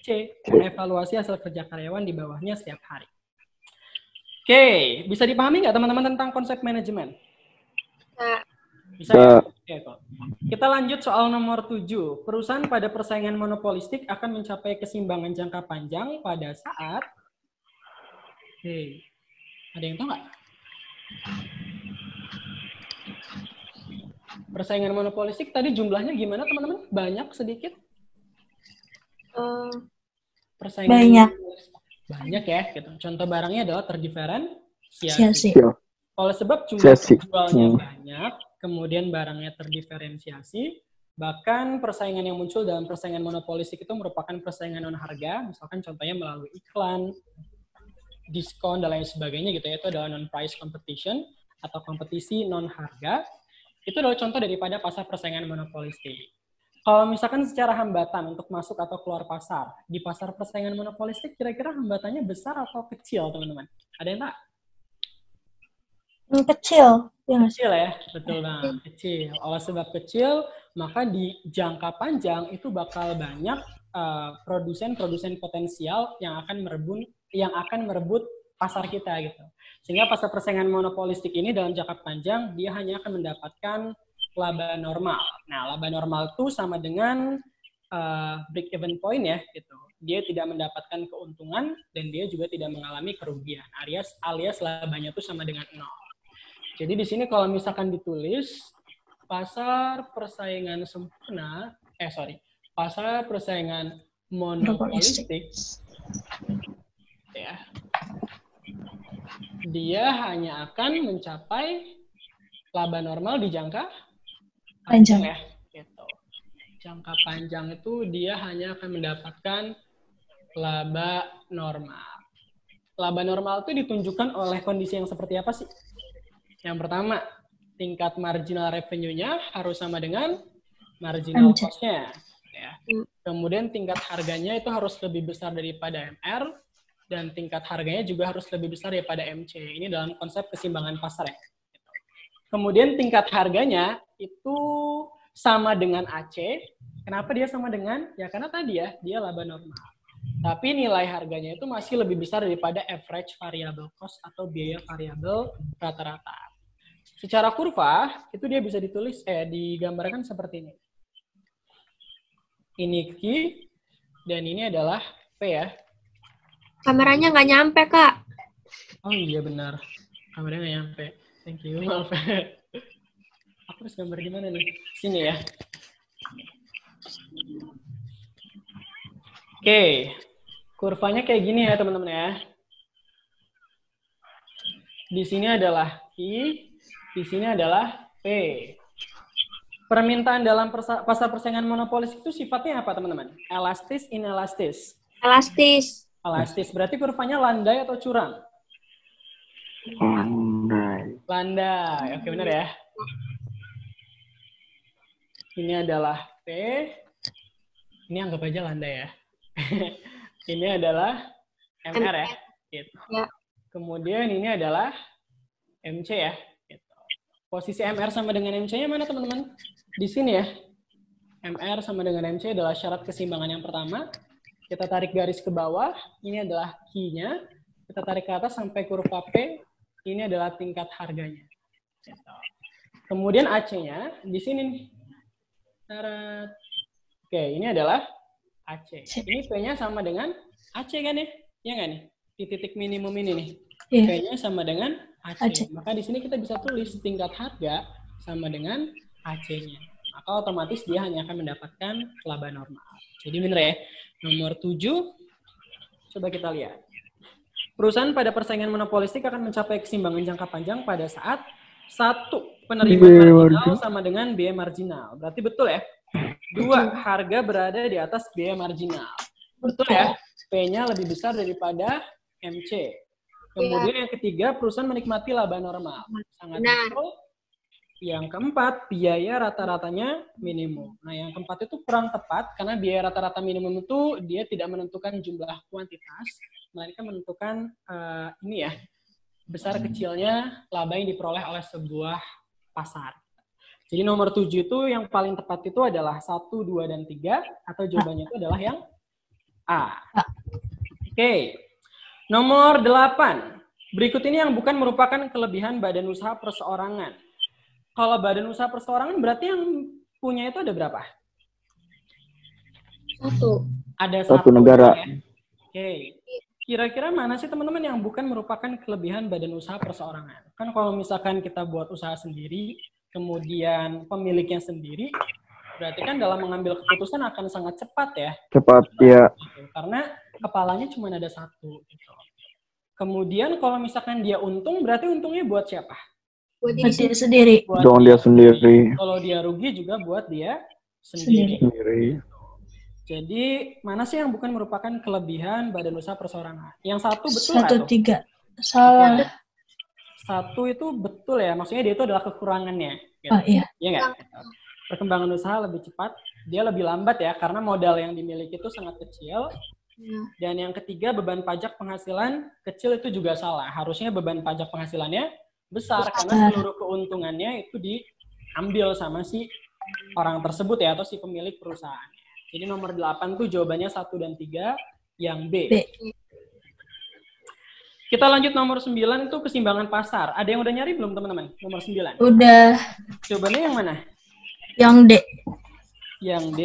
C, mengevaluasi hasil kerja karyawan di bawahnya setiap hari. Oke, bisa dipahami nggak teman-teman tentang konsep manajemen? Bisa ya? Oke, kok. Kita lanjut soal nomor 7. Perusahaan pada persaingan monopolistik akan mencapai keseimbangan jangka panjang pada saat... Oke, ada yang tahu nggak? Persaingan monopolistik tadi jumlahnya gimana teman-teman? Banyak, sedikit? Persaingan banyak ya. Gitu. Contoh barangnya adalah terdiferensiasi. Oleh sebab jumlah penjualnya banyak, kemudian barangnya terdiferensiasi, bahkan persaingan yang muncul dalam persaingan monopolistik itu merupakan persaingan non harga, misalkan contohnya melalui iklan, diskon, dan lain sebagainya gitu ya. Itu adalah non-price competition atau kompetisi non harga. Itu adalah contoh daripada pasar persaingan monopolistik. Kalau misalkan secara hambatan untuk masuk atau keluar pasar, di pasar persaingan monopolistik kira-kira hambatannya besar atau kecil, teman-teman? Ada yang tak? Kecil. Kecil ya, betul banget. Kecil. Oleh sebab kecil, maka di jangka panjang itu bakal banyak produsen-produsen potensial yang akan merebut pasar kita gitu. Sehingga pasar persaingan monopolistik ini dalam jangka panjang dia hanya akan mendapatkan laba normal. Nah, laba normal itu sama dengan break even point ya gitu. Dia tidak mendapatkan keuntungan dan dia juga tidak mengalami kerugian. Alias labanya itu sama dengan 0. Jadi di sini kalau misalkan ditulis pasar persaingan sempurna, pasar persaingan monopolistik, ya, dia hanya akan mencapai laba normal di jangka panjang ya, gitu. Jangka panjang itu dia hanya akan mendapatkan laba normal. Laba normal itu ditunjukkan oleh kondisi yang seperti apa sih? Yang pertama, tingkat marginal revenue-nya harus sama dengan marginal cost-nya. Ya. Kemudian tingkat harganya itu harus lebih besar daripada MR, dan tingkat harganya juga harus lebih besar daripada MC. Ini dalam konsep keseimbangan pasar ya. Kemudian tingkat harganya itu sama dengan AC. Kenapa dia sama dengan? Ya karena tadi ya, dia laba normal. Tapi nilai harganya itu masih lebih besar daripada average variable cost atau biaya variabel rata-rata. Secara kurva, itu dia bisa digambarkan seperti ini. Ini Q, dan ini adalah P ya. Kameranya nggak nyampe, Kak. Oh iya benar. Kameranya nggak nyampe. Thank you, maaf. Aku harus gambar di mana nih? Sini ya. Oke. Kurvanya kayak gini ya teman-teman ya. Di sini adalah Q, di sini adalah P. Permintaan dalam pasar persaingan monopolis itu sifatnya apa teman-teman? Elastis, inelastis? Elastis. Elastis. Berarti kurvanya landai atau curam? Landai. Landai. Oke benar ya. Ini adalah P. Ini anggap aja landai ya. Ini adalah MR ya. Gitu. Ya. Kemudian ini adalah MC ya. Gitu. Posisi MR sama dengan MC-nya mana teman-teman? Di sini ya. MR sama dengan MC adalah syarat keseimbangan yang pertama. Kita tarik garis ke bawah. Ini adalah Q-nya. Kita tarik ke atas sampai kurva P. Ini adalah tingkat harganya. Gitu. Kemudian AC-nya di sini nih. Oke, ini adalah AC. Ini P-nya sama dengan AC kan ya? Iya nggak nih? Di titik minimum ini nih. Iya. P-nya sama dengan AC. AC. Maka di sini kita bisa tulis tingkat harga sama dengan AC-nya. Maka otomatis dia hanya akan mendapatkan laba normal. Jadi benar ya. Nomor 7. Coba kita lihat. Perusahaan pada persaingan monopolistik akan mencapai keseimbangan jangka panjang pada saat 1. Penerimaan marginal sama dengan biaya marginal. Berarti betul ya? 2. Harga berada di atas biaya marginal. Betul ya? P-nya lebih besar daripada MC. Kemudian yang ketiga, perusahaan menikmati laba normal. Sangat betul. Yang keempat, biaya rata-ratanya minimum. Nah, yang keempat itu kurang tepat karena biaya rata-rata minimum itu dia tidak menentukan jumlah kuantitas, melainkan menentukan ini ya, besar kecilnya laba yang diperoleh oleh sebuah pasar. Jadi nomor 7 itu yang paling tepat itu adalah 1, 2, dan 3, atau jawabannya itu adalah yang A. Oke. Nomor 8. Berikut ini yang bukan merupakan kelebihan badan usaha perseorangan. Kalau badan usaha perseorangan berarti yang punya itu ada berapa? 1. Ada Satu negara. Ya? Oke. Kira-kira mana sih teman-teman yang bukan merupakan kelebihan badan usaha perseorangan? Kan kalau misalkan kita buat usaha sendiri, kemudian pemiliknya sendiri, berarti kan dalam mengambil keputusan akan sangat cepat ya. Cepat, ya. Karena kepalanya cuma ada 1. Gitu. Kemudian kalau misalkan dia untung, berarti untungnya buat siapa? Buat diri Dia sendiri. Buat Dong dia sendiri. Kalau dia rugi juga buat dia sendiri. Sendiri. Jadi mana sih yang bukan merupakan kelebihan badan usaha perseorangan? Yang 1 betul nggak 1, tuh? 3. Salah. Ya. 1 itu betul ya, maksudnya dia itu adalah kekurangannya. Gitu. Oh iya. Iya nggak? Perkembangan usaha lebih cepat, dia lebih lambat ya, karena modal yang dimiliki itu sangat kecil. Dan yang ketiga, beban pajak penghasilan kecil itu juga salah. Harusnya beban pajak penghasilannya besar, karena seluruh keuntungannya itu diambil sama si orang tersebut ya, atau si pemilik perusahaan. Jadi nomor 8 tuh jawabannya 1 dan 3, yang B. Kita lanjut nomor 9 itu keseimbangan pasar. Ada yang udah nyari belum teman-teman? Nomor 9. Udah. Jawabannya yang mana? Yang D. Yang D,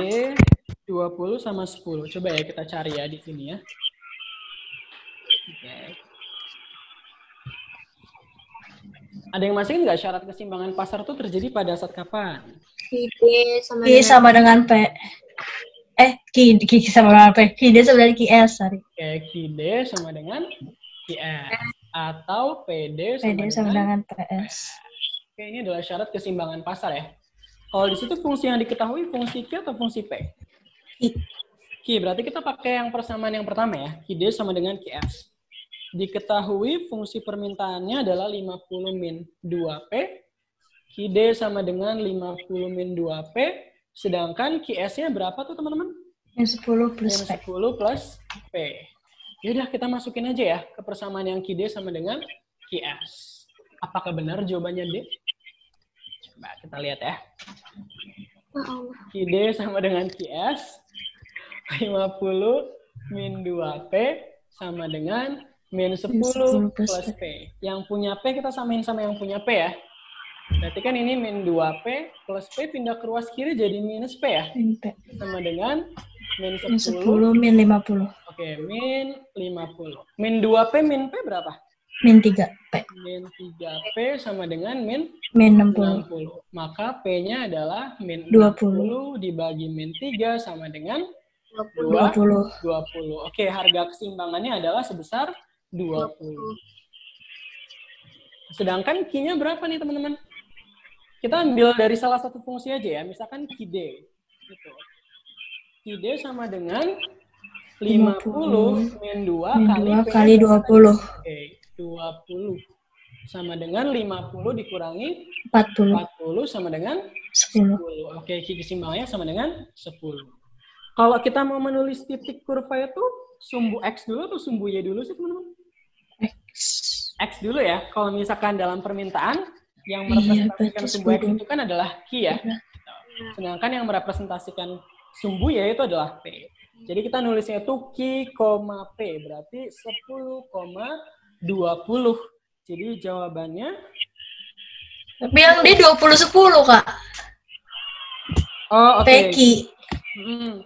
20 sama 10. Coba ya kita cari ya di sini ya. Oke. Ada yang masih nggak syarat keseimbangan pasar itu terjadi pada saat kapan? D sama dengan P. Q sama dengan P. Q sama dengan QS, sorry. Oke, QD sama dengan QS. Atau PD sama dengan PS. Oke, ini adalah syarat keseimbangan pasar ya. Kalau di situ fungsi yang diketahui fungsi Q atau fungsi P? Q, berarti kita pakai yang persamaan yang pertama ya. QD sama dengan QS. Diketahui fungsi permintaannya adalah 50 min 2P. QD sama dengan 50 min 2P. Sedangkan QS-nya berapa tuh teman-teman? Yang 10 plus Yang P. 10 plus P. Yaudah kita masukin aja ya ke persamaan yang QD sama dengan QS. Apakah benar jawabannya D? Coba kita lihat ya. QD sama dengan QS. 50 min 2P sama dengan min 10 plus P. Yang punya P kita samain sama yang punya P ya. Berarti kan ini min 2P plus P pindah ke ruas kiri jadi minus P ya. Min P. Sama dengan min 10. Min 10, min 50. Oke, min 50. Min 2P, min P berapa? Min 3P. Min 3P sama dengan min Min 60. 60. Maka P-nya adalah min 20. 60 dibagi min 3 sama dengan 20. 20. Oke, harga keseimbangannya adalah sebesar 20. Sedangkan Q-nya berapa nih, teman-teman? Kita ambil dari salah satu fungsi aja ya, misalkan QD. Gitu. QD sama dengan 50 min 2 kali 20. Oke, 20. Sama dengan 50 dikurangi 40. 40 sama dengan 10. 10. Oke, keseimbangannya sama dengan 10. Kalau kita mau menulis titik kurva itu, sumbu X dulu atau sumbu Y dulu sih, teman-teman? X. X dulu ya. Kalau misalkan dalam permintaan, yang merepresentasikan sumbu X itu kan adalah Q ya. Sedangkan yang merepresentasikan sumbu Y itu adalah P. Jadi kita nulisnya itu Q, P. Berarti 10,20. Jadi jawabannya... Tapi yang di 20-10, Kak. Oh, oke. Peki.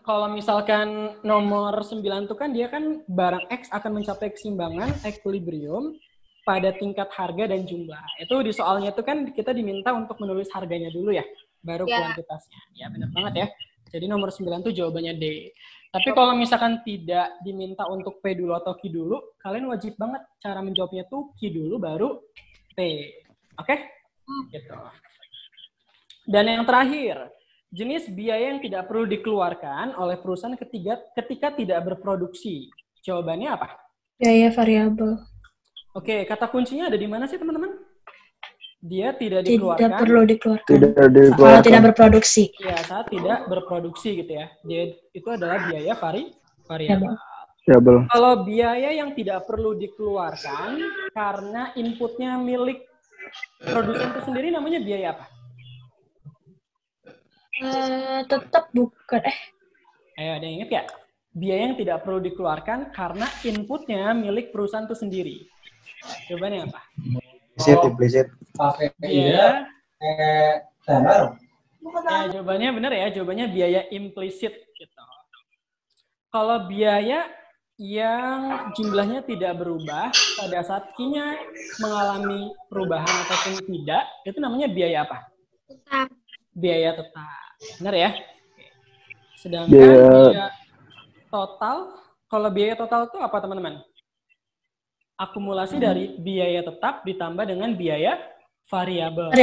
Kalau misalkan nomor 9 itu kan dia kan barang X akan mencapai keseimbangan equilibrium pada tingkat harga dan jumlah. Itu di soalnya itu kan kita diminta untuk menulis harganya dulu ya, baru kuantitasnya. Ya benar banget ya. Jadi nomor 9 itu jawabannya D. Tapi kalau misalkan tidak diminta untuk P dulu atau Q dulu, kalian wajib banget cara menjawabnya tuh Q dulu baru P. Oke? Gitu. Dan yang terakhir, jenis biaya yang tidak perlu dikeluarkan oleh perusahaan ketika tidak berproduksi. Jawabannya apa? Biaya variabel. Oke, kata kuncinya ada di mana sih, teman-teman? Dia tidak dikeluarkan. Tidak perlu dikeluarkan. Tidak Kalau dikeluarkan. tidak berproduksi. Ya, saat tidak berproduksi gitu ya. Dia itu adalah biaya variabel. Variabel. Kalau biaya yang tidak perlu dikeluarkan karena inputnya milik produsen itu sendiri namanya biaya apa? Tetap bukan. Ayo, ada yang ingat ya? Biaya yang tidak perlu dikeluarkan karena inputnya milik perusahaan itu sendiri. Jawabannya apa? Implisit. Biaya. Ya, jawabannya benar ya. Jawabannya biaya implisit. Gitu. Kalau biaya yang jumlahnya tidak berubah pada saat Q-nya mengalami perubahan ataupun tidak, itu namanya biaya apa? Tetap. Biaya tetap. Benar ya? Sedangkan Biaya biaya total, kalau biaya total itu apa, teman-teman? Akumulasi dari biaya tetap ditambah dengan biaya variabel.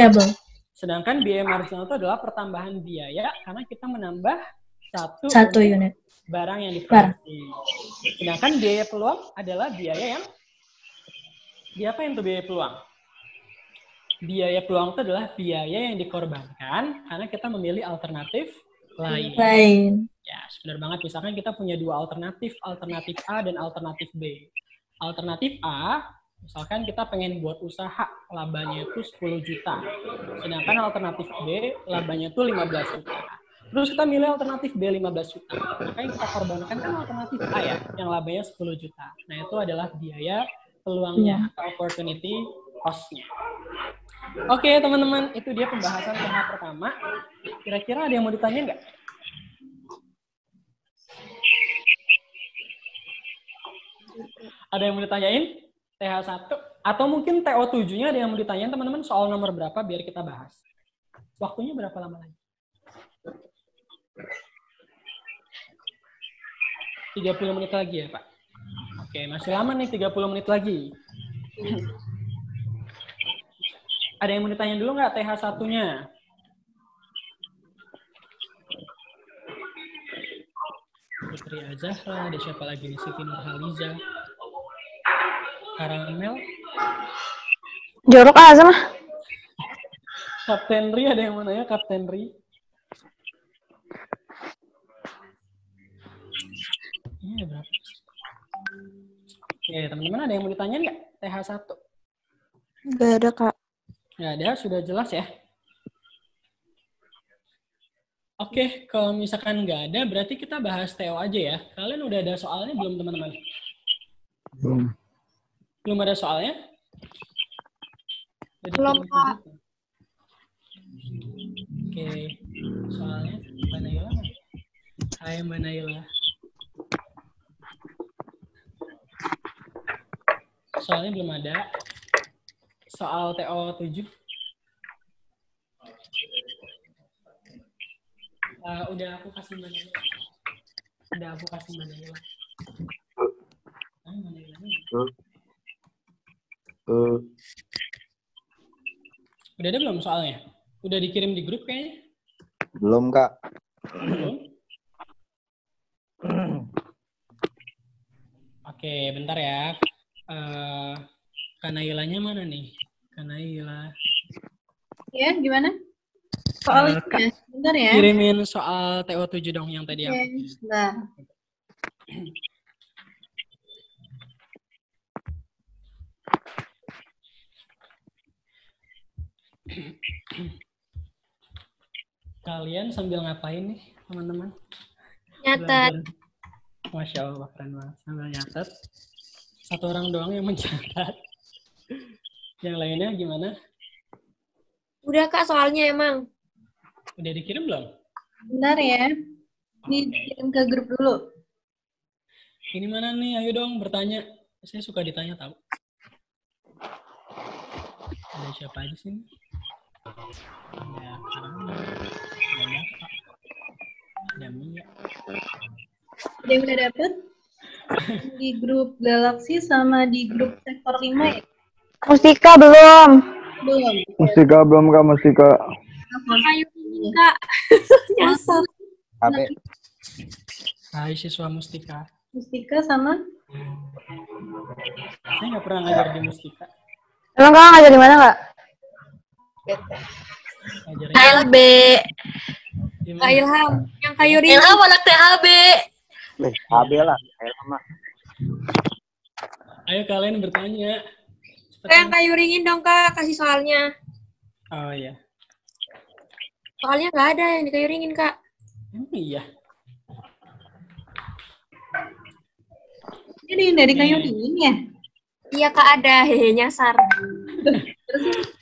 Sedangkan biaya marginal itu adalah pertambahan biaya karena kita menambah satu unit barang yang diproduksi. Sedangkan biaya peluang adalah biaya yang diapain tuh biaya peluang? Biaya peluang itu adalah biaya yang dikorbankan karena kita memilih alternatif lain. Ya, benar banget. Misalkan kita punya dua alternatif A dan alternatif B. Alternatif A, misalkan kita pengen buat usaha, labanya itu 10 juta. Sedangkan alternatif B, labanya itu 15 juta. Terus kita milih alternatif B 15 juta. Maka yang kita korbankan kan alternatif A ya, yang labanya 10 juta. Nah, itu adalah biaya peluangnya atau opportunity cost-nya. Oke, teman-teman, itu dia pembahasan tahap pertama. Kira-kira ada yang mau ditanya nggak? Ada yang mau ditanyain? TH1? Atau mungkin TO7-nya ada yang mau ditanyain, teman-teman, soal nomor berapa biar kita bahas. Waktunya berapa lama lagi? 30 menit lagi ya, Pak? Oke, masih lama nih, 30 menit lagi. Ada yang mau ditanya dulu nggak TH1-nya? Putri Azahra, ada siapa lagi nih? Siti Nurhaliza, Karamel, Jorok aja mah. Kapten Ri, ada yang mau nanya Kapten Ri? Ini ada berapa? Oke, teman-teman ada yang mau ditanya nggak? TH1? Nggak ada, Kak. Nggak ada, sudah jelas ya? Oke, kalau misalkan nggak ada, berarti kita bahas TO aja ya. Kalian udah ada soalnya belum, teman-teman? Belum. Belum ada soalnya? Udah Belum, dikirim Kak. ke grup? Oke, soalnya Mbak Naila. Hai Mbak Naila. Soalnya belum ada. Soal TO 7. Udah aku kasih Mbak Naila. Udah aku kasih Mbak Naila. Mbak Naila nih. Udah ada belum soalnya? Udah dikirim di grup kayaknya? Belum, Kak. Belum? Oke, bentar ya. Kanailanya mana nih? Kanaila. Ya, gimana? Soalnya, bentar ya. Kirimin soal TO7 dong yang tadi aku. Oke, sebentar. Kalian sambil ngapain nih, teman-teman? Nyatet. Belajar. Masya Allah, keren banget. Sambil nyatet. Satu orang doang yang mencatat. Yang lainnya gimana? Udah Kak soalnya emang. Udah dikirim belum? Bentar ya. Ini dikirim ke grup dulu. Ini mana nih? Ayo dong bertanya. Saya suka ditanya tahu. Ada siapa aja sih? Ada Karama, ada Bapak, ada Mia. Ada yang udah dapet? Di grup Galaxy sama di grup sektor 5 ya? Mustika belum. Belum. Mustika belum, Kak, Mustika. Ayo Kak. Nyasar. HP. Hai siswa Mustika. Mustika sama? Saya nggak pernah ngajar di Mustika. Emang kakak ngajar di mana, Kak? Ngajarnya HLB. di Kak mana? Ilham. Yang kayu ringan. Ilham anak THB. HB lah. Sama. Ayo kalian bertanya. Yang kayu ringin dong Kak. Kasih soalnya. Oh iya. Soalnya nggak ada yang di kayu ringin Kak. Iya. Ini dari kayu dingin ya? Iya Kak ada. Hehe nyasar.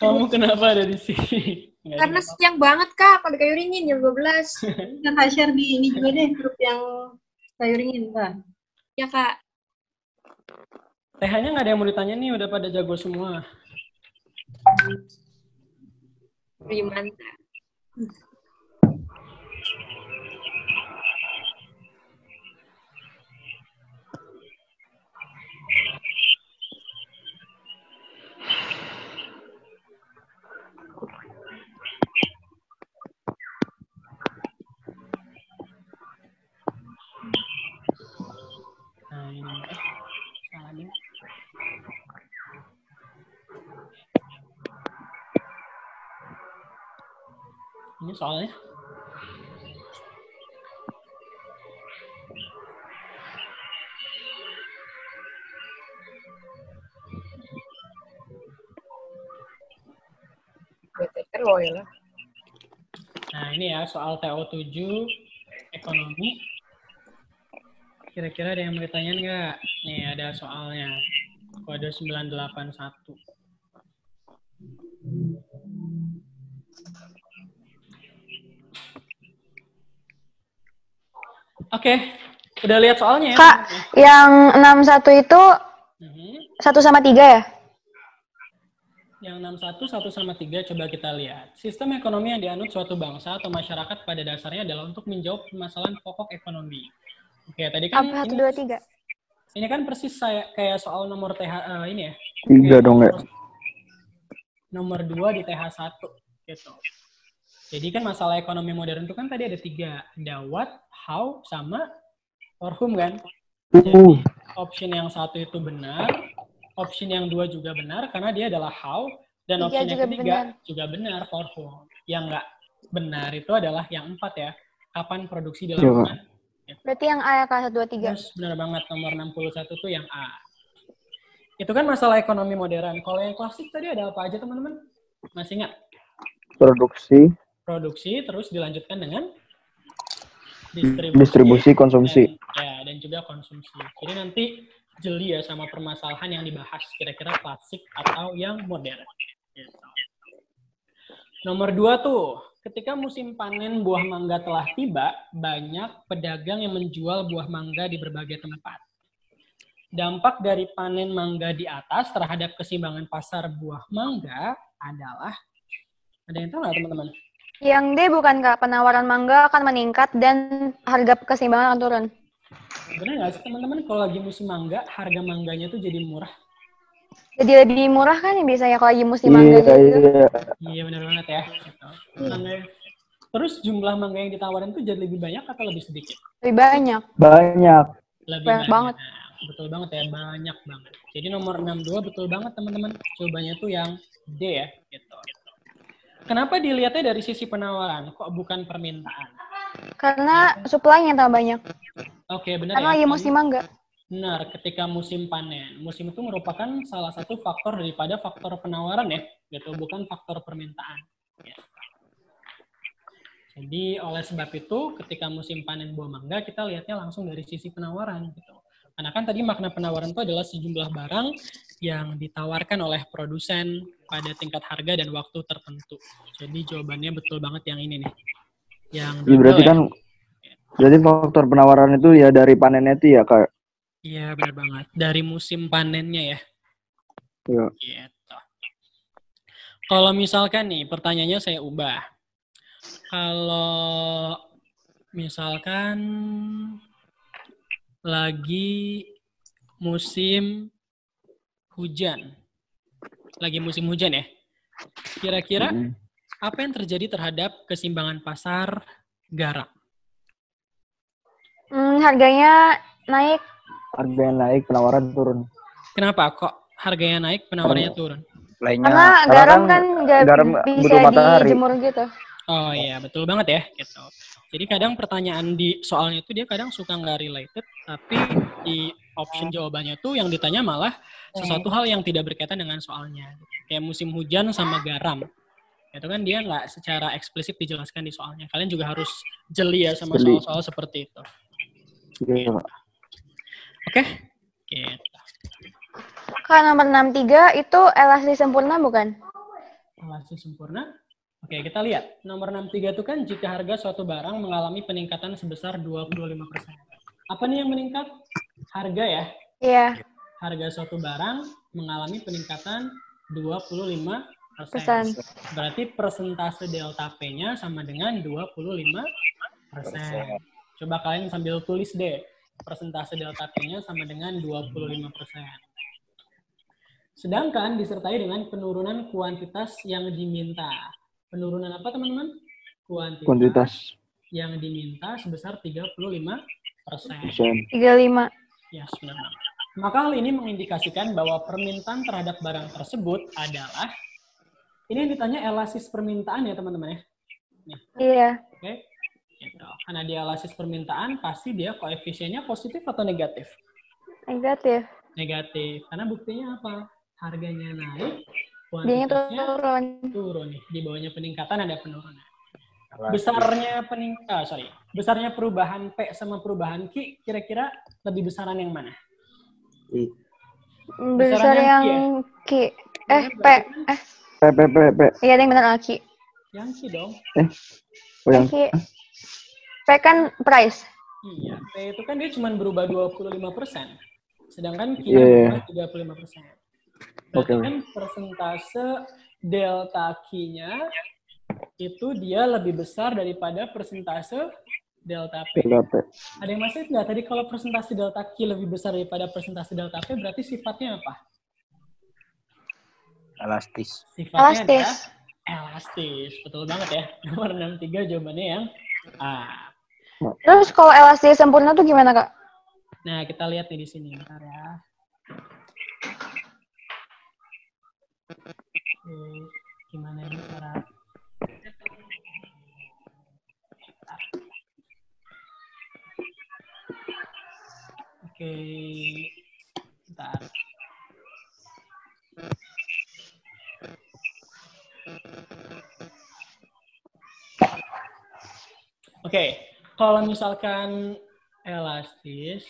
Kamu kenapa ada di sini? Nggak Karena ada siang banget Kak. Kalau di kayu ringin jam 12. Kita Kak share di ini juga deh, grup yang kayu ringin, Kak. Ya Kak. TH-nya nggak ada yang mau ditanya nih, udah pada jago semua. Gimana? Nah ini, salah nih. Ini soalnya. Nah ini ya soal TO7 ekonomi. Kira-kira ada yang mau ditanyain nggak? Nih ada soalnya. Kode 981. Oke, udah lihat soalnya ya? Kak, yang 61 itu Mhm. 1 sama 3 ya? Yang 61, 1 sama 3, coba kita lihat. Sistem ekonomi yang dianut suatu bangsa atau masyarakat pada dasarnya adalah untuk menjawab permasalahan pokok ekonomi. Oke, tadi kan Apa 1, ini, 2, 3? ini kan persis kayak soal nomor TH ini ya. 3 dong, ya. Nomor 2 di TH1 gitu. Jadi kan masalah ekonomi modern itu kan tadi ada 3. Ada what, how, sama for whom kan. Jadi option yang 1 itu benar, option yang 2 juga benar karena dia adalah how, dan 3 option yang juga 3 benar. juga benar for whom. Yang nggak benar itu adalah yang 4 ya. Kapan produksi dilakukan? Berarti yang A ya, Kak, 1, 2, 3. Yes, benar banget. Nomor 61 itu yang A. Itu kan masalah ekonomi modern. Kalau yang klasik tadi ada apa aja, teman-teman? Masih ingat? Produksi. Produksi, terus dilanjutkan dengan Distribusi, konsumsi. Dan juga konsumsi. Jadi nanti jeli ya sama permasalahan yang dibahas, kira-kira klasik atau yang modern. Gitu. Nomor 2 tuh, ketika musim panen buah mangga telah tiba, banyak pedagang yang menjual buah mangga di berbagai tempat. Dampak dari panen mangga di atas terhadap keseimbangan pasar buah mangga adalah, ada yang tahu nggak teman-teman? Yang D bukan Kak, penawaran mangga akan meningkat dan harga keseimbangan akan turun. Benar nggak sih teman-teman, kalau lagi musim mangga, harga mangganya tuh jadi murah? Jadi lebih murah kan ya biasanya kalau lagi musim mangga gitu. Iya benar banget ya. Gitu. Terus jumlah mangga yang ditawarin tuh jadi lebih banyak atau lebih sedikit? Lebih banyak. Banyak. Lebih Banyak banget. Betul banget ya, banyak banget. Jadi nomor 62 betul banget teman-teman. Jawabannya tuh yang D ya. Gitu. Kenapa dilihatnya dari sisi penawaran, kok bukan permintaan? Karena supply-nya tambah banyak. Oke, benar Karena ya. lagi musim mangga. Benar, ketika musim panen. Musim itu merupakan salah satu faktor daripada faktor penawaran ya. Gitu, bukan faktor permintaan. Ya. Jadi oleh sebab itu ketika musim panen buah mangga kita lihatnya langsung dari sisi penawaran gitu. Karena kan tadi makna penawaran itu adalah sejumlah barang yang ditawarkan oleh produsen pada tingkat harga dan waktu tertentu. Jadi jawabannya betul banget yang ini nih. Yang Ya, berarti kan berarti faktor penawaran itu ya dari panennya itu ya Kak. Iya benar banget. Dari musim panennya ya. Iya. Gitu. Kalau misalkan nih pertanyaannya saya ubah. Kalau misalkan lagi musim hujan. Lagi musim hujan ya. Kira-kira apa yang terjadi terhadap keseimbangan pasar garam? Harganya naik. Harganya naik, penawaran turun. Kenapa kok harganya naik, penawarannya turun? Karena garam kan nggak bisa dijemur gitu. Oh iya, betul banget ya. Gitu. Jadi kadang pertanyaan di soalnya itu dia kadang suka nggak related, tapi di option jawabannya tuh yang ditanya malah sesuatu hal yang tidak berkaitan dengan soalnya. Kayak musim hujan sama garam. Itu kan dia nggak secara eksplisit dijelaskan di soalnya. Kalian juga harus jeli ya sama soal-soal seperti itu. Iya. Oke? Gitu. Kalau nomor 63 itu elastis sempurna bukan? Elastis sempurna? Oke, kita lihat. Nomor 63 itu kan jika harga suatu barang mengalami peningkatan sebesar 25%. Apa nih yang meningkat? Harga ya? Iya. Harga suatu barang mengalami peningkatan 25%. Berarti persentase delta P-nya sama dengan 25%. Coba kalian sambil tulis deh. Persentase delta P-nya sama dengan 25%. Sedangkan disertai dengan penurunan kuantitas yang diminta. Penurunan apa teman-teman? Kuantitas yang diminta sebesar 35%. 35. Ya, benar. Maka hal ini mengindikasikan bahwa permintaan terhadap barang tersebut adalah, ini yang ditanya elastis permintaan ya teman-teman ya? Nih. Iya. Oke. Gitu. Karena dia elastis permintaan, pasti dia koefisiennya positif atau negatif? Negatif. Negatif. Karena buktinya apa? Harganya naik, Dia kuantitasnya turun. nih. Di bawahnya peningkatan ada penurunan. Besarnya perubahan P sama perubahan Q kira-kira lebih besaran yang mana? Besar yang Q. P. P. Iya, yang benar Q. Yang Q dong. Yang Q. P kan price. Iya, P itu kan dia cuma berubah 25%. Sedangkan Q berubah 35%. Berarti kan persentase delta Q-nya itu dia lebih besar daripada persentase delta P. Ada yang masih nggak? Tadi kalau persentase delta Q lebih besar daripada persentase delta P, berarti sifatnya apa? Elastis. Sifatnya adalah elastis. Betul banget ya. Nomor 63 jawabannya yang A. Terus kalau elastis sempurna tuh gimana, Kak? Nah, kita lihat nih di sini. Bentar ya. Gimana ini cara? Oke. Bentar. Oke. Kalau misalkan elastis,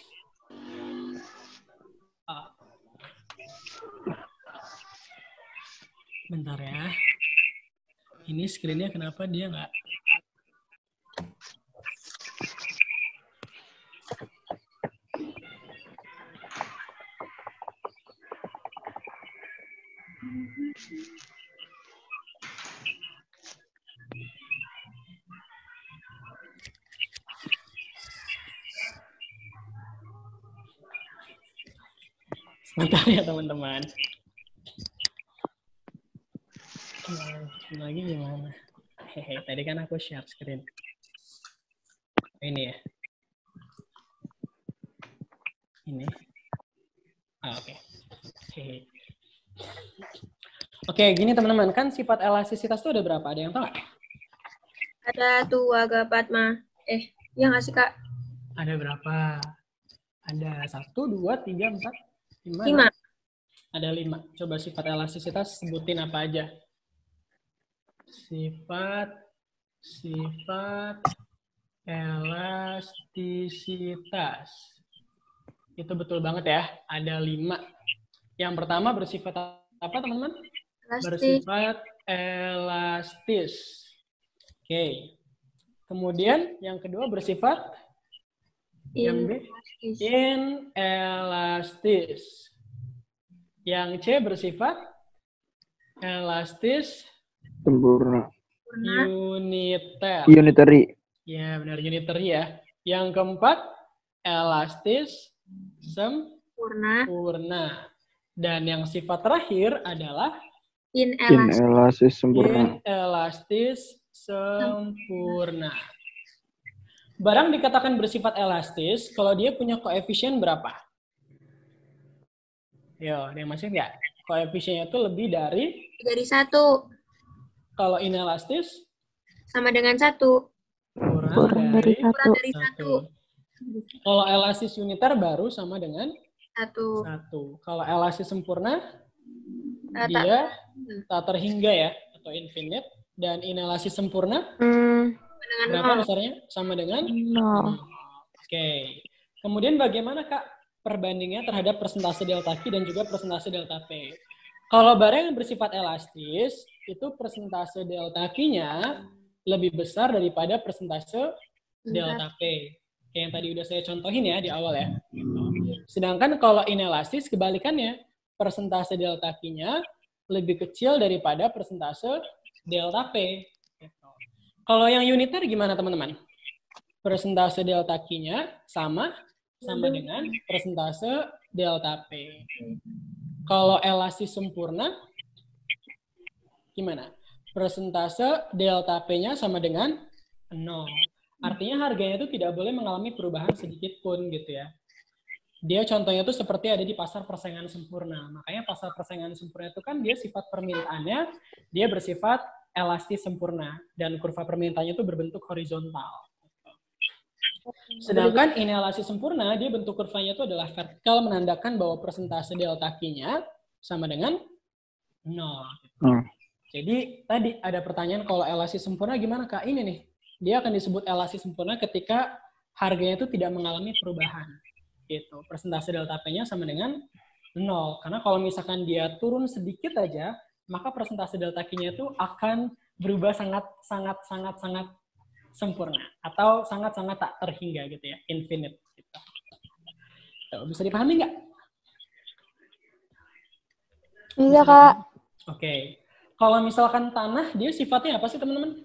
bentar ya. Ini screen-nya kenapa dia nggak? Sebentar ya teman-teman. Lagi gimana? Hehe, tadi kan aku share screen. Ini ya. Ini. Oke. Hehe. Oke, gini teman-teman, kan sifat elastisitas itu ada berapa? Ada yang tahu nggak? Ada tuh agak Padma. Ya nggak sih, Kak? Ada berapa? Ada 1, 2, 3, 4, 5. 5. Ada 5. Coba sifat elastisitas sebutin apa aja. Sifat elastisitas. Itu betul banget ya. Ada 5. Yang pertama bersifat apa, teman-teman? Bersifat elastis. Oke. Kemudian yang kedua bersifat yang B, inelastis. Yang C bersifat elastis Sempurna. unitary. Ya, benar, unitary ya. Yang keempat, elastis sempurna. Dan yang sifat terakhir adalah Inelastis sempurna. inelastis sempurna. Barang dikatakan bersifat elastis kalau dia punya koefisien berapa? Yo, ada yang masih nggak? Koefisiennya itu lebih dari 1. Kalau inelastis Sama dengan 1. kurang dari 1. 1. Kalau elastis uniter baru sama dengan 1. 1. Kalau elastis sempurna Tak dia tak terhingga ya, atau infinite. Dan inelastis sempurna dengan berapa 0. besarnya? Sama dengan 0. Oke. Kemudian bagaimana Kak perbandingannya terhadap persentase delta Q dan juga persentase delta P? Kalau barang yang bersifat elastis, itu persentase delta Q-nya lebih besar daripada persentase delta P. Kayak yang tadi udah saya contohin ya di awal ya. Sedangkan kalau inelastis kebalikannya, persentase delta Q-nya lebih kecil daripada persentase delta P. Kalau yang uniter gimana teman-teman? Persentase delta Q-nya sama dengan persentase delta P. Kalau elastis sempurna gimana? Persentase delta P-nya sama dengan 0. Artinya harganya itu tidak boleh mengalami perubahan sedikit pun gitu ya. Dia contohnya itu seperti ada di pasar persaingan sempurna. Makanya pasar persaingan sempurna itu kan dia sifat permintaannya dia bersifat elastis sempurna dan kurva permintaannya itu berbentuk horizontal. Sedangkan inelastis sempurna dia bentuk kurvanya itu adalah vertikal menandakan bahwa persentase delta Q-nya sama dengan 0. Jadi tadi ada pertanyaan kalau elastis sempurna gimana Kak? Ini nih. Dia akan disebut elastis sempurna ketika harganya itu tidak mengalami perubahan. Gitu. Persentase delta P-nya sama dengan 0. Karena kalau misalkan dia turun sedikit aja, maka persentase delta Q-nya itu akan berubah sangat sempurna atau sangat tak terhingga gitu ya, infinite gitu. Bisa dipahami nggak? Iya, Kak. Oke. Kalau misalkan tanah, dia sifatnya apa sih teman-teman?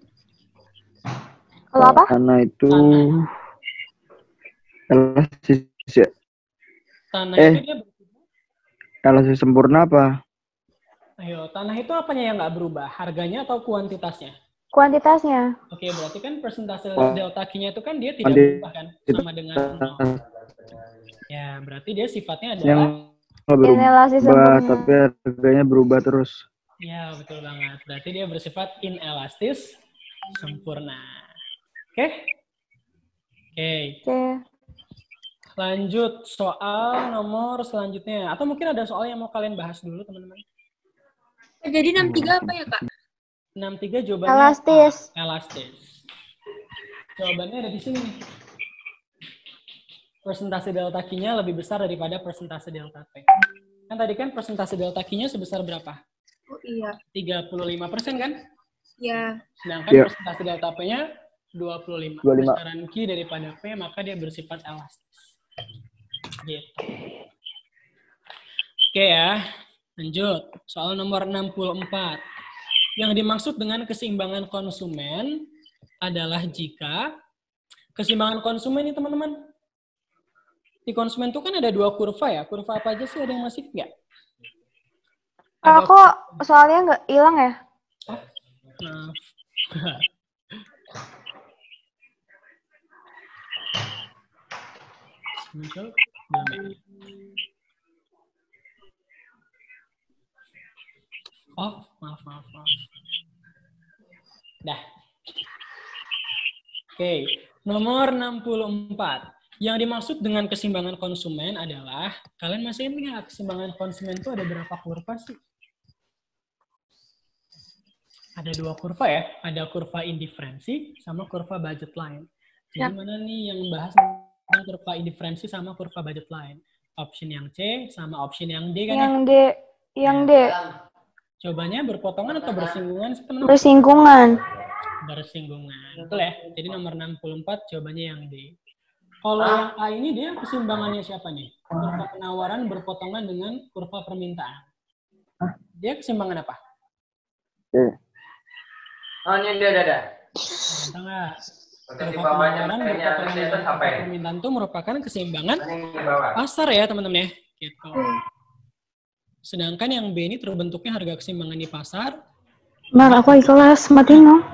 Kalau apa? Tanah itu elastis ya. Tanah itu dia Elastis sempurna apa? Ayo, tanah itu apanya yang nggak berubah? Harganya atau kuantitasnya? Kuantitasnya. Oke, berarti kan persentase delta Q-nya itu kan dia tidak berubah kan? Sama dengan 0. Ya, berarti dia sifatnya adalah Yang berubah, Inelastis sempurna. tapi harganya berubah terus. ya, betul banget. Berarti dia bersifat inelastis sempurna. Oke? Oke. Oke. Lanjut soal nomor selanjutnya. Atau mungkin ada soal yang mau kalian bahas dulu, teman-teman. Jadi 63 apa ya, Kak? 63 jawabannya Elastis. A, elastis. Jawabannya ada di sini nih. Persentase delta Q-nya lebih besar daripada persentase delta T. Kan tadi kan persentase delta Q-nya sebesar berapa? Oh iya. 35% kan? Ya. Sedangkan Iya. persentase delta P-nya 25. 25. Besaran Q daripada P, maka dia bersifat elastis. Gitu. Oke ya, lanjut. Soal nomor 64. Yang dimaksud dengan keseimbangan konsumen adalah jika keseimbangan konsumen ini teman-teman. Di konsumen itu kan ada 2 kurva ya. Kurva apa aja sih? Ada yang masih nggak? Kok soalnya nggak hilang ya? Maaf. Muncul? Belum ya? Oh, maaf. Dah. Oke, nomor 64. Yang dimaksud dengan keseimbangan konsumen adalah, kalian masih ingat keseimbangan konsumen itu ada berapa kurva sih? Ada 2 kurva ya, ada kurva indiferensi sama kurva budget line. Jadi mana nih yang membahas tentang kurva indiferensi sama kurva budget line? Option yang C sama option yang D kan ya? Yang D. Cobanya berpotongan atau bersinggungan sih teman-teman? Bersinggungan. Bersinggungan. Betul ya? Jadi nomor 64 jawabannya yang D. Kalau yang A ini dia keseimbangannya siapa nih? Kurva penawaran berpotongan dengan kurva permintaan. Dia keseimbangan apa? Oh, ini dia ada. Entah nggak? Kurva penawaran berpotongan dengan kurva permintaan itu merupakan keseimbangan pasar ya teman-teman ya. Gitu. Sedangkan yang B ini terbentuknya harga keseimbangan di pasar. Mar, aku ikhlas, matiin no.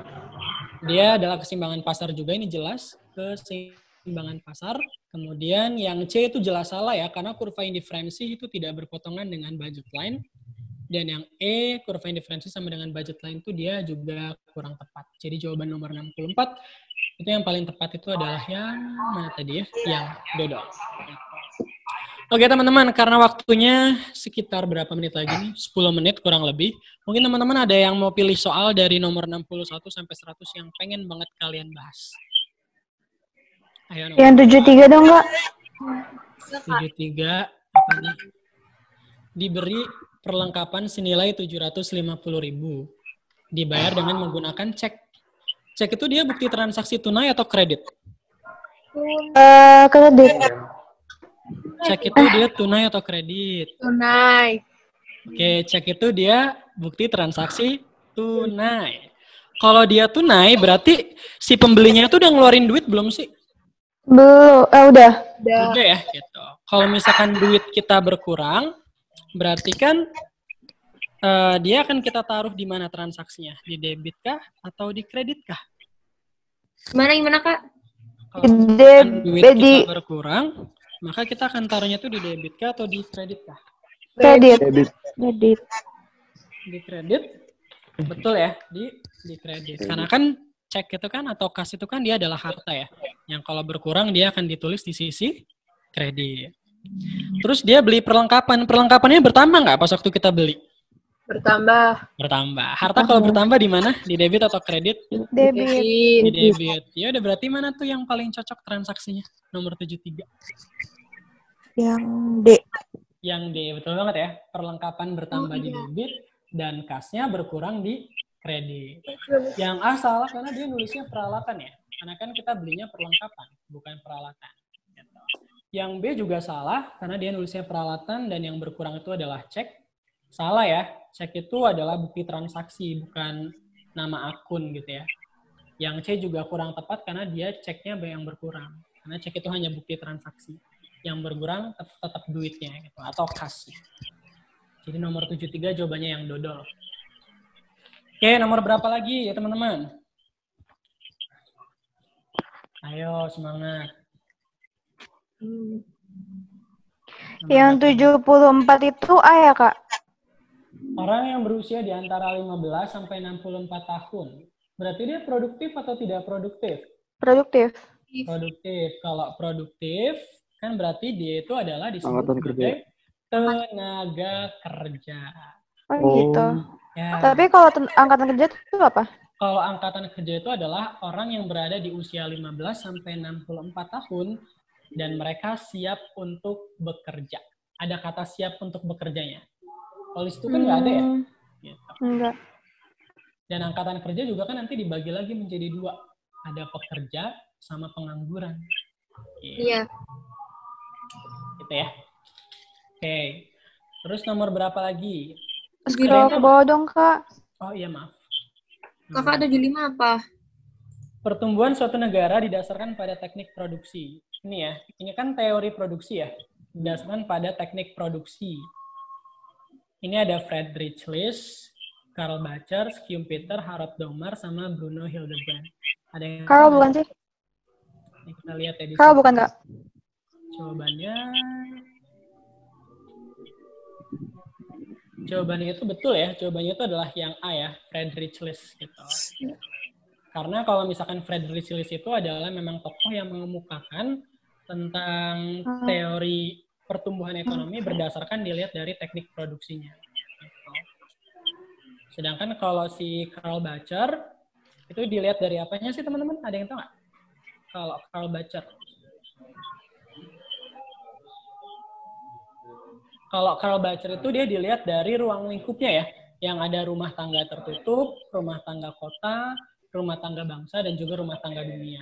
Dia adalah keseimbangan pasar juga, ini jelas. Keseimbangan pasar. Kemudian yang C itu jelas salah ya, karena kurva indiferensi itu tidak berpotongan dengan budget line. Dan yang E, kurva indiferensi sama dengan budget line itu dia juga kurang tepat. Jadi jawaban nomor 64, itu yang paling tepat itu adalah yang mana tadi ya? Yang dodol. Oke teman-teman, karena waktunya sekitar berapa menit lagi nih? 10 menit kurang lebih. Mungkin teman-teman ada yang mau pilih soal dari nomor 61 sampai 100 yang pengen banget kalian bahas. Ayo, Yang 73 dong, Kak. 73 apa nih? Diberi perlengkapan senilai 750.000. Dibayar dengan menggunakan cek. Cek itu dia bukti transaksi tunai atau kredit? Kredit. Cek itu dia tunai atau kredit? Tunai. Oke, cek itu dia bukti transaksi tunai. Kalau dia tunai, berarti si pembelinya itu udah ngeluarin duit belum sih? Belum, udah. Udah ya, gitu. Kalau misalkan duit kita berkurang, berarti kan dia akan kita taruh di mana transaksinya? Di debit kah atau di kredit kah? Gimana Kak? Kalau misalkan duit di kita berkurang, maka kita akan taruhnya tuh di debit kah atau di kredit kah? kredit. Debit. Kredit. Di kredit, betul ya, di kredit. Karena kan cek itu kan atau kas itu kan dia adalah harta ya, yang kalau berkurang dia akan ditulis di sisi kredit. Terus dia beli perlengkapannya bertambah nggak pas waktu kita beli? Bertambah. Harta kalau bertambah di mana? Di debit atau kredit? Debit. Di debit. Ya udah, berarti mana tuh yang paling cocok transaksinya? Nomor 73. Yang D. Yang D, betul banget ya. Perlengkapan bertambah di debit dan kasnya berkurang di kredit. Yang A salah karena dia nulisnya peralatan ya. Karena kan kita belinya perlengkapan, bukan peralatan. Yang B juga salah karena dia nulisnya peralatan dan yang berkurang itu adalah cek. Salah ya, cek itu adalah bukti transaksi, bukan nama akun gitu ya. Yang C juga kurang tepat karena dia ceknya yang berkurang. Karena cek itu hanya bukti transaksi. Yang berkurang tetap duitnya gitu, atau kas. Jadi nomor 73 jawabannya yang dodol. Oke, nomor berapa lagi ya teman-teman? Ayo semangat. Yang 74 itu A ya, Kak? Orang yang berusia di antara 15 sampai 64 tahun. Berarti dia produktif atau tidak produktif? Produktif. Produktif. Kalau produktif, kan berarti dia itu adalah disebut Angkatan sebagai tenaga kerja. Oh, gitu. Ya, Tapi kalau angkatan kerja itu apa? kalau angkatan kerja itu adalah orang yang berada di usia 15 sampai 64 tahun dan mereka siap untuk bekerja. Ada kata siap untuk bekerjanya. Kalau itu kan nggak ada ya? Gitu. Enggak. Dan angkatan kerja juga kan nanti dibagi lagi menjadi dua. Ada pekerja sama pengangguran. Gitu. Iya. Gitu ya. Oke. Terus nomor berapa lagi? Scroll ke bawah dong, Kak. Oh iya, maaf. Kakak 75 apa? Pertumbuhan suatu negara didasarkan pada teknik produksi. Ini ya, ini kan teori produksi ya. Didasarkan pada teknik produksi. Ini ada Friedrich List, Karl Bacher, Schumpeter, Harald Domar, sama Bruno Hildebrand. Ada yang Karl bukan sih? Ini kita lihat ya di Karl sini. bukan, Kak? Jawabannya itu betul ya. Jawabannya itu adalah yang A ya, Friedrich List gitu. Karena kalau misalkan Friedrich List itu adalah memang tokoh yang mengemukakan tentang teori pertumbuhan ekonomi berdasarkan dilihat dari teknik produksinya. Gitu. Sedangkan kalau si Karl Bacher itu dilihat dari apanya sih teman-teman? Ada yang tahu nggak? Kalau Karl Bacher. Kalau Karl Bacher itu dia dilihat dari ruang lingkupnya ya, yang ada rumah tangga tertutup, rumah tangga kota, rumah tangga bangsa, dan juga rumah tangga dunia.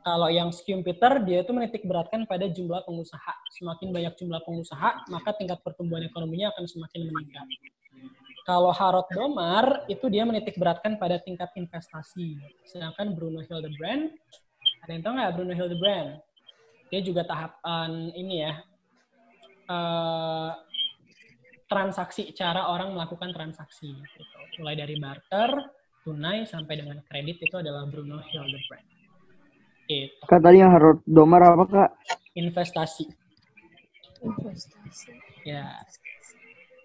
Kalau yang Schumpeter, dia itu menitik beratkan pada jumlah pengusaha. Semakin banyak jumlah pengusaha, maka tingkat pertumbuhan ekonominya akan semakin meningkat. Kalau Harald Domar, itu dia menitik beratkan pada tingkat investasi. Sedangkan Bruno Hildebrand, ada yang tahu nggak Bruno Hildebrand? Dia juga tahapan ini ya, transaksi, cara orang melakukan transaksi. Gitu. Mulai dari barter, tunai, sampai dengan kredit, itu adalah Bruno Hildebrand. Gitu. Kak, tadi yang Harald Domar apa, Kak? Investasi. Ya.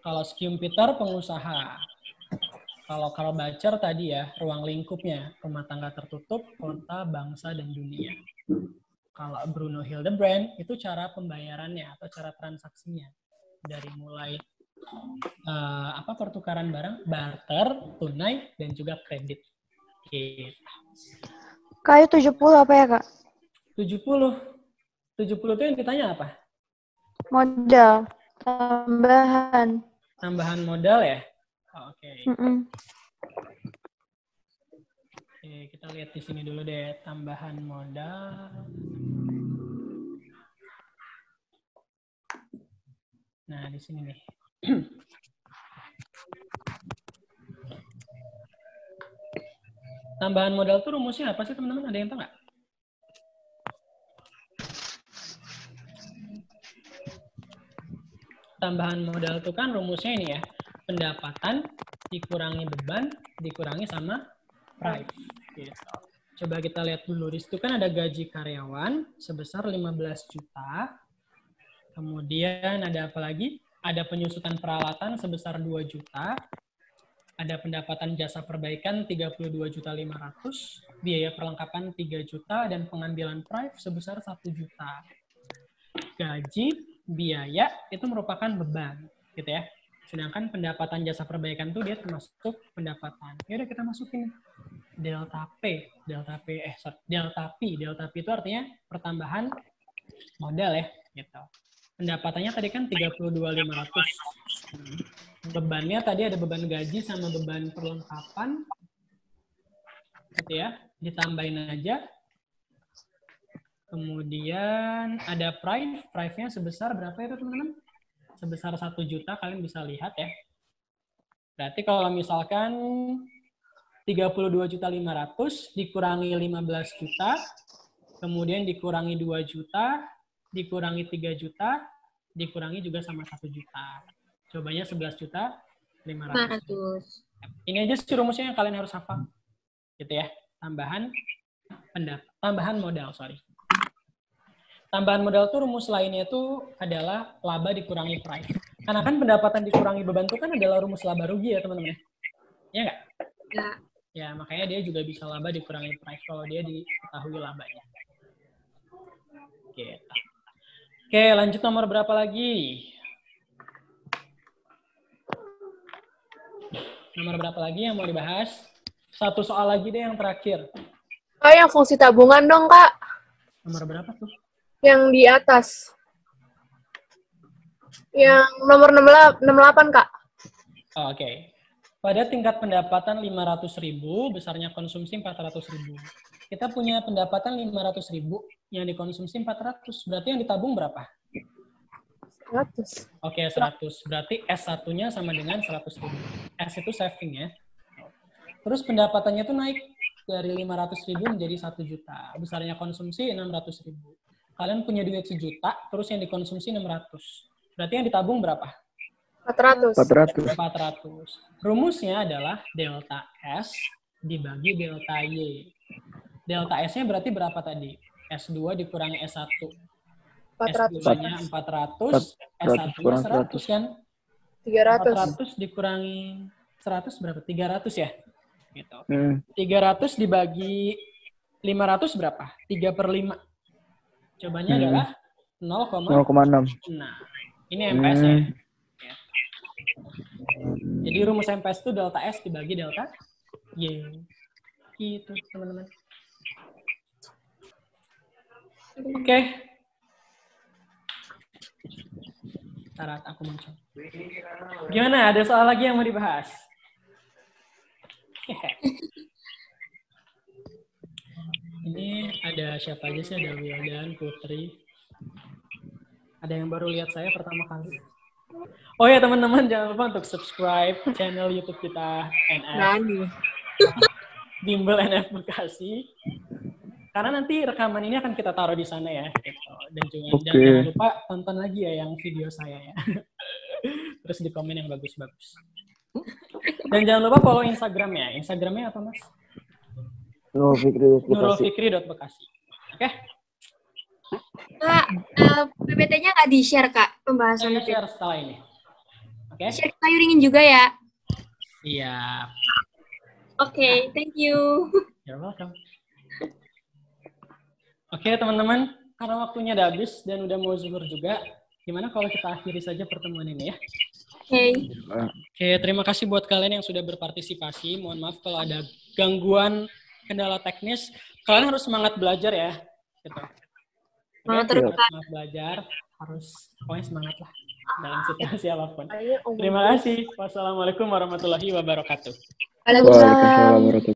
Kalau Schumpeter, pengusaha. Kalau Karl Bacher tadi ya, ruang lingkupnya, rumah tangga tertutup, kota, bangsa, dan dunia. Kalau Bruno Hildebrand, itu cara pembayarannya atau cara transaksinya. Dari mulai pertukaran barang, barter, tunai, dan juga kredit. Gitu. Kayu 70 apa ya, Kak? 70. 70 itu yang ditanya apa? Modal. Tambahan. Tambahan modal ya? Oke. Oke, kita lihat di sini dulu deh, tambahan modal. Nah, di sini nih. Tambahan modal tuh rumusnya apa sih, teman-teman? Ada yang tahu nggak? Tambahan modal itu kan rumusnya ini ya, pendapatan dikurangi beban, dikurangi sama price. Gitu. Coba kita lihat dulu, di situ kan ada gaji karyawan sebesar 15 juta. Kemudian ada apa lagi? Ada penyusutan peralatan sebesar 2 juta. Ada pendapatan jasa perbaikan 32.500, biaya perlengkapan 3 juta, dan pengambilan price sebesar 1 juta. Gaji, biaya itu merupakan beban, gitu ya. Sedangkan pendapatan jasa perbaikan itu dia termasuk pendapatan. Ya udah kita masukin delta P itu artinya pertambahan modal ya, gitu. Pendapatannya tadi kan 32.500. Bebannya tadi ada beban gaji sama beban perlengkapan, gitu ya. Ditambahin aja. Kemudian ada price-nya sebesar berapa itu teman-teman? Sebesar 1 juta, kalian bisa lihat ya. Berarti kalau misalkan 32.500 dikurangi 15 juta, kemudian dikurangi 2 juta, dikurangi 3 juta, dikurangi juga sama 1 juta. Cobanya 11.500.000. Ini aja sih rumusnya yang kalian harus hafal. Gitu ya. Tambahan modal, sorry. Tambahan modal tuh rumus lainnya itu adalah laba dikurangi price. Karena kan pendapatan dikurangi beban itu kan adalah rumus laba rugi ya teman-teman. Iya nggak? Ya. Ya, makanya dia juga bisa laba dikurangi price kalau dia diketahui labanya. Gitu. Oke, lanjut nomor berapa lagi? Nomor berapa lagi yang mau dibahas? Satu soal lagi deh yang terakhir. Oh, yang fungsi tabungan dong, Kak. Nomor berapa tuh? Yang di atas. Yang nomor 68, Kak. Oh, oke. Pada tingkat pendapatan 500.000, besarnya konsumsi 400.000. Kita punya pendapatan 500.000, yang dikonsumsi 400. Berarti yang ditabung berapa? 100. Oke, 100. Berarti S1-nya sama dengan 100.000. S itu saving ya. Terus pendapatannya tuh naik dari 500.000 menjadi 1 juta. Besarnya konsumsi 600.000. Kalian punya duit 1 juta, terus yang dikonsumsi 600. Berarti yang ditabung berapa? 400. 400. Rumusnya adalah delta S dibagi delta Y. Delta S-nya berarti berapa tadi? S2 dikurangi S1. 400. S2-nya 400, S1-nya 100 kan? 300. 400 dikurangi 100 berapa? 300 ya? Gitu. 300 dibagi 500 berapa? 3/5. Jawabannya adalah 0,6. Nah, ini MPS-nya. Jadi rumus MPS itu delta S dibagi delta Y. Gitu, teman-teman. Oke. Tarat, aku muncul. Gimana? Ada soal lagi yang mau dibahas? Ini ada siapa aja sih? Ada Wildan, Putri. Ada yang baru lihat saya pertama kali. Oh ya teman-teman, jangan lupa untuk subscribe channel YouTube kita NF. Bimbel NF Bekasi. Karena nanti rekaman ini akan kita taruh di sana ya. Gitu. Dan jangan lupa tonton lagi ya yang video saya ya. Terus di komen yang bagus-bagus. Dan jangan lupa follow Instagramnya. Instagramnya apa, Mas? Nurulfikri.bekasi. Oke? Kak, PPT-nya nggak di-share, Kak, pembahasan Saya share setelah ini. Oke? Share ke Yuringin juga ya. Siap. Oke, thank you. You're welcome. Oke, teman-teman. Karena waktunya udah habis dan udah mau zuhur juga, gimana kalau kita akhiri saja pertemuan ini ya? Oke, terima kasih buat kalian yang sudah berpartisipasi. Mohon maaf kalau ada gangguan, kendala teknis. Kalian harus semangat belajar ya. Gitu. Semangat terus, Kak. Semangat belajar. Pokoknya semangat lah. Dalam situasi apapun. Terima kasih. Wassalamualaikum warahmatullahi wabarakatuh. Waalaikumsalam warahmatullahi wabarakatuh.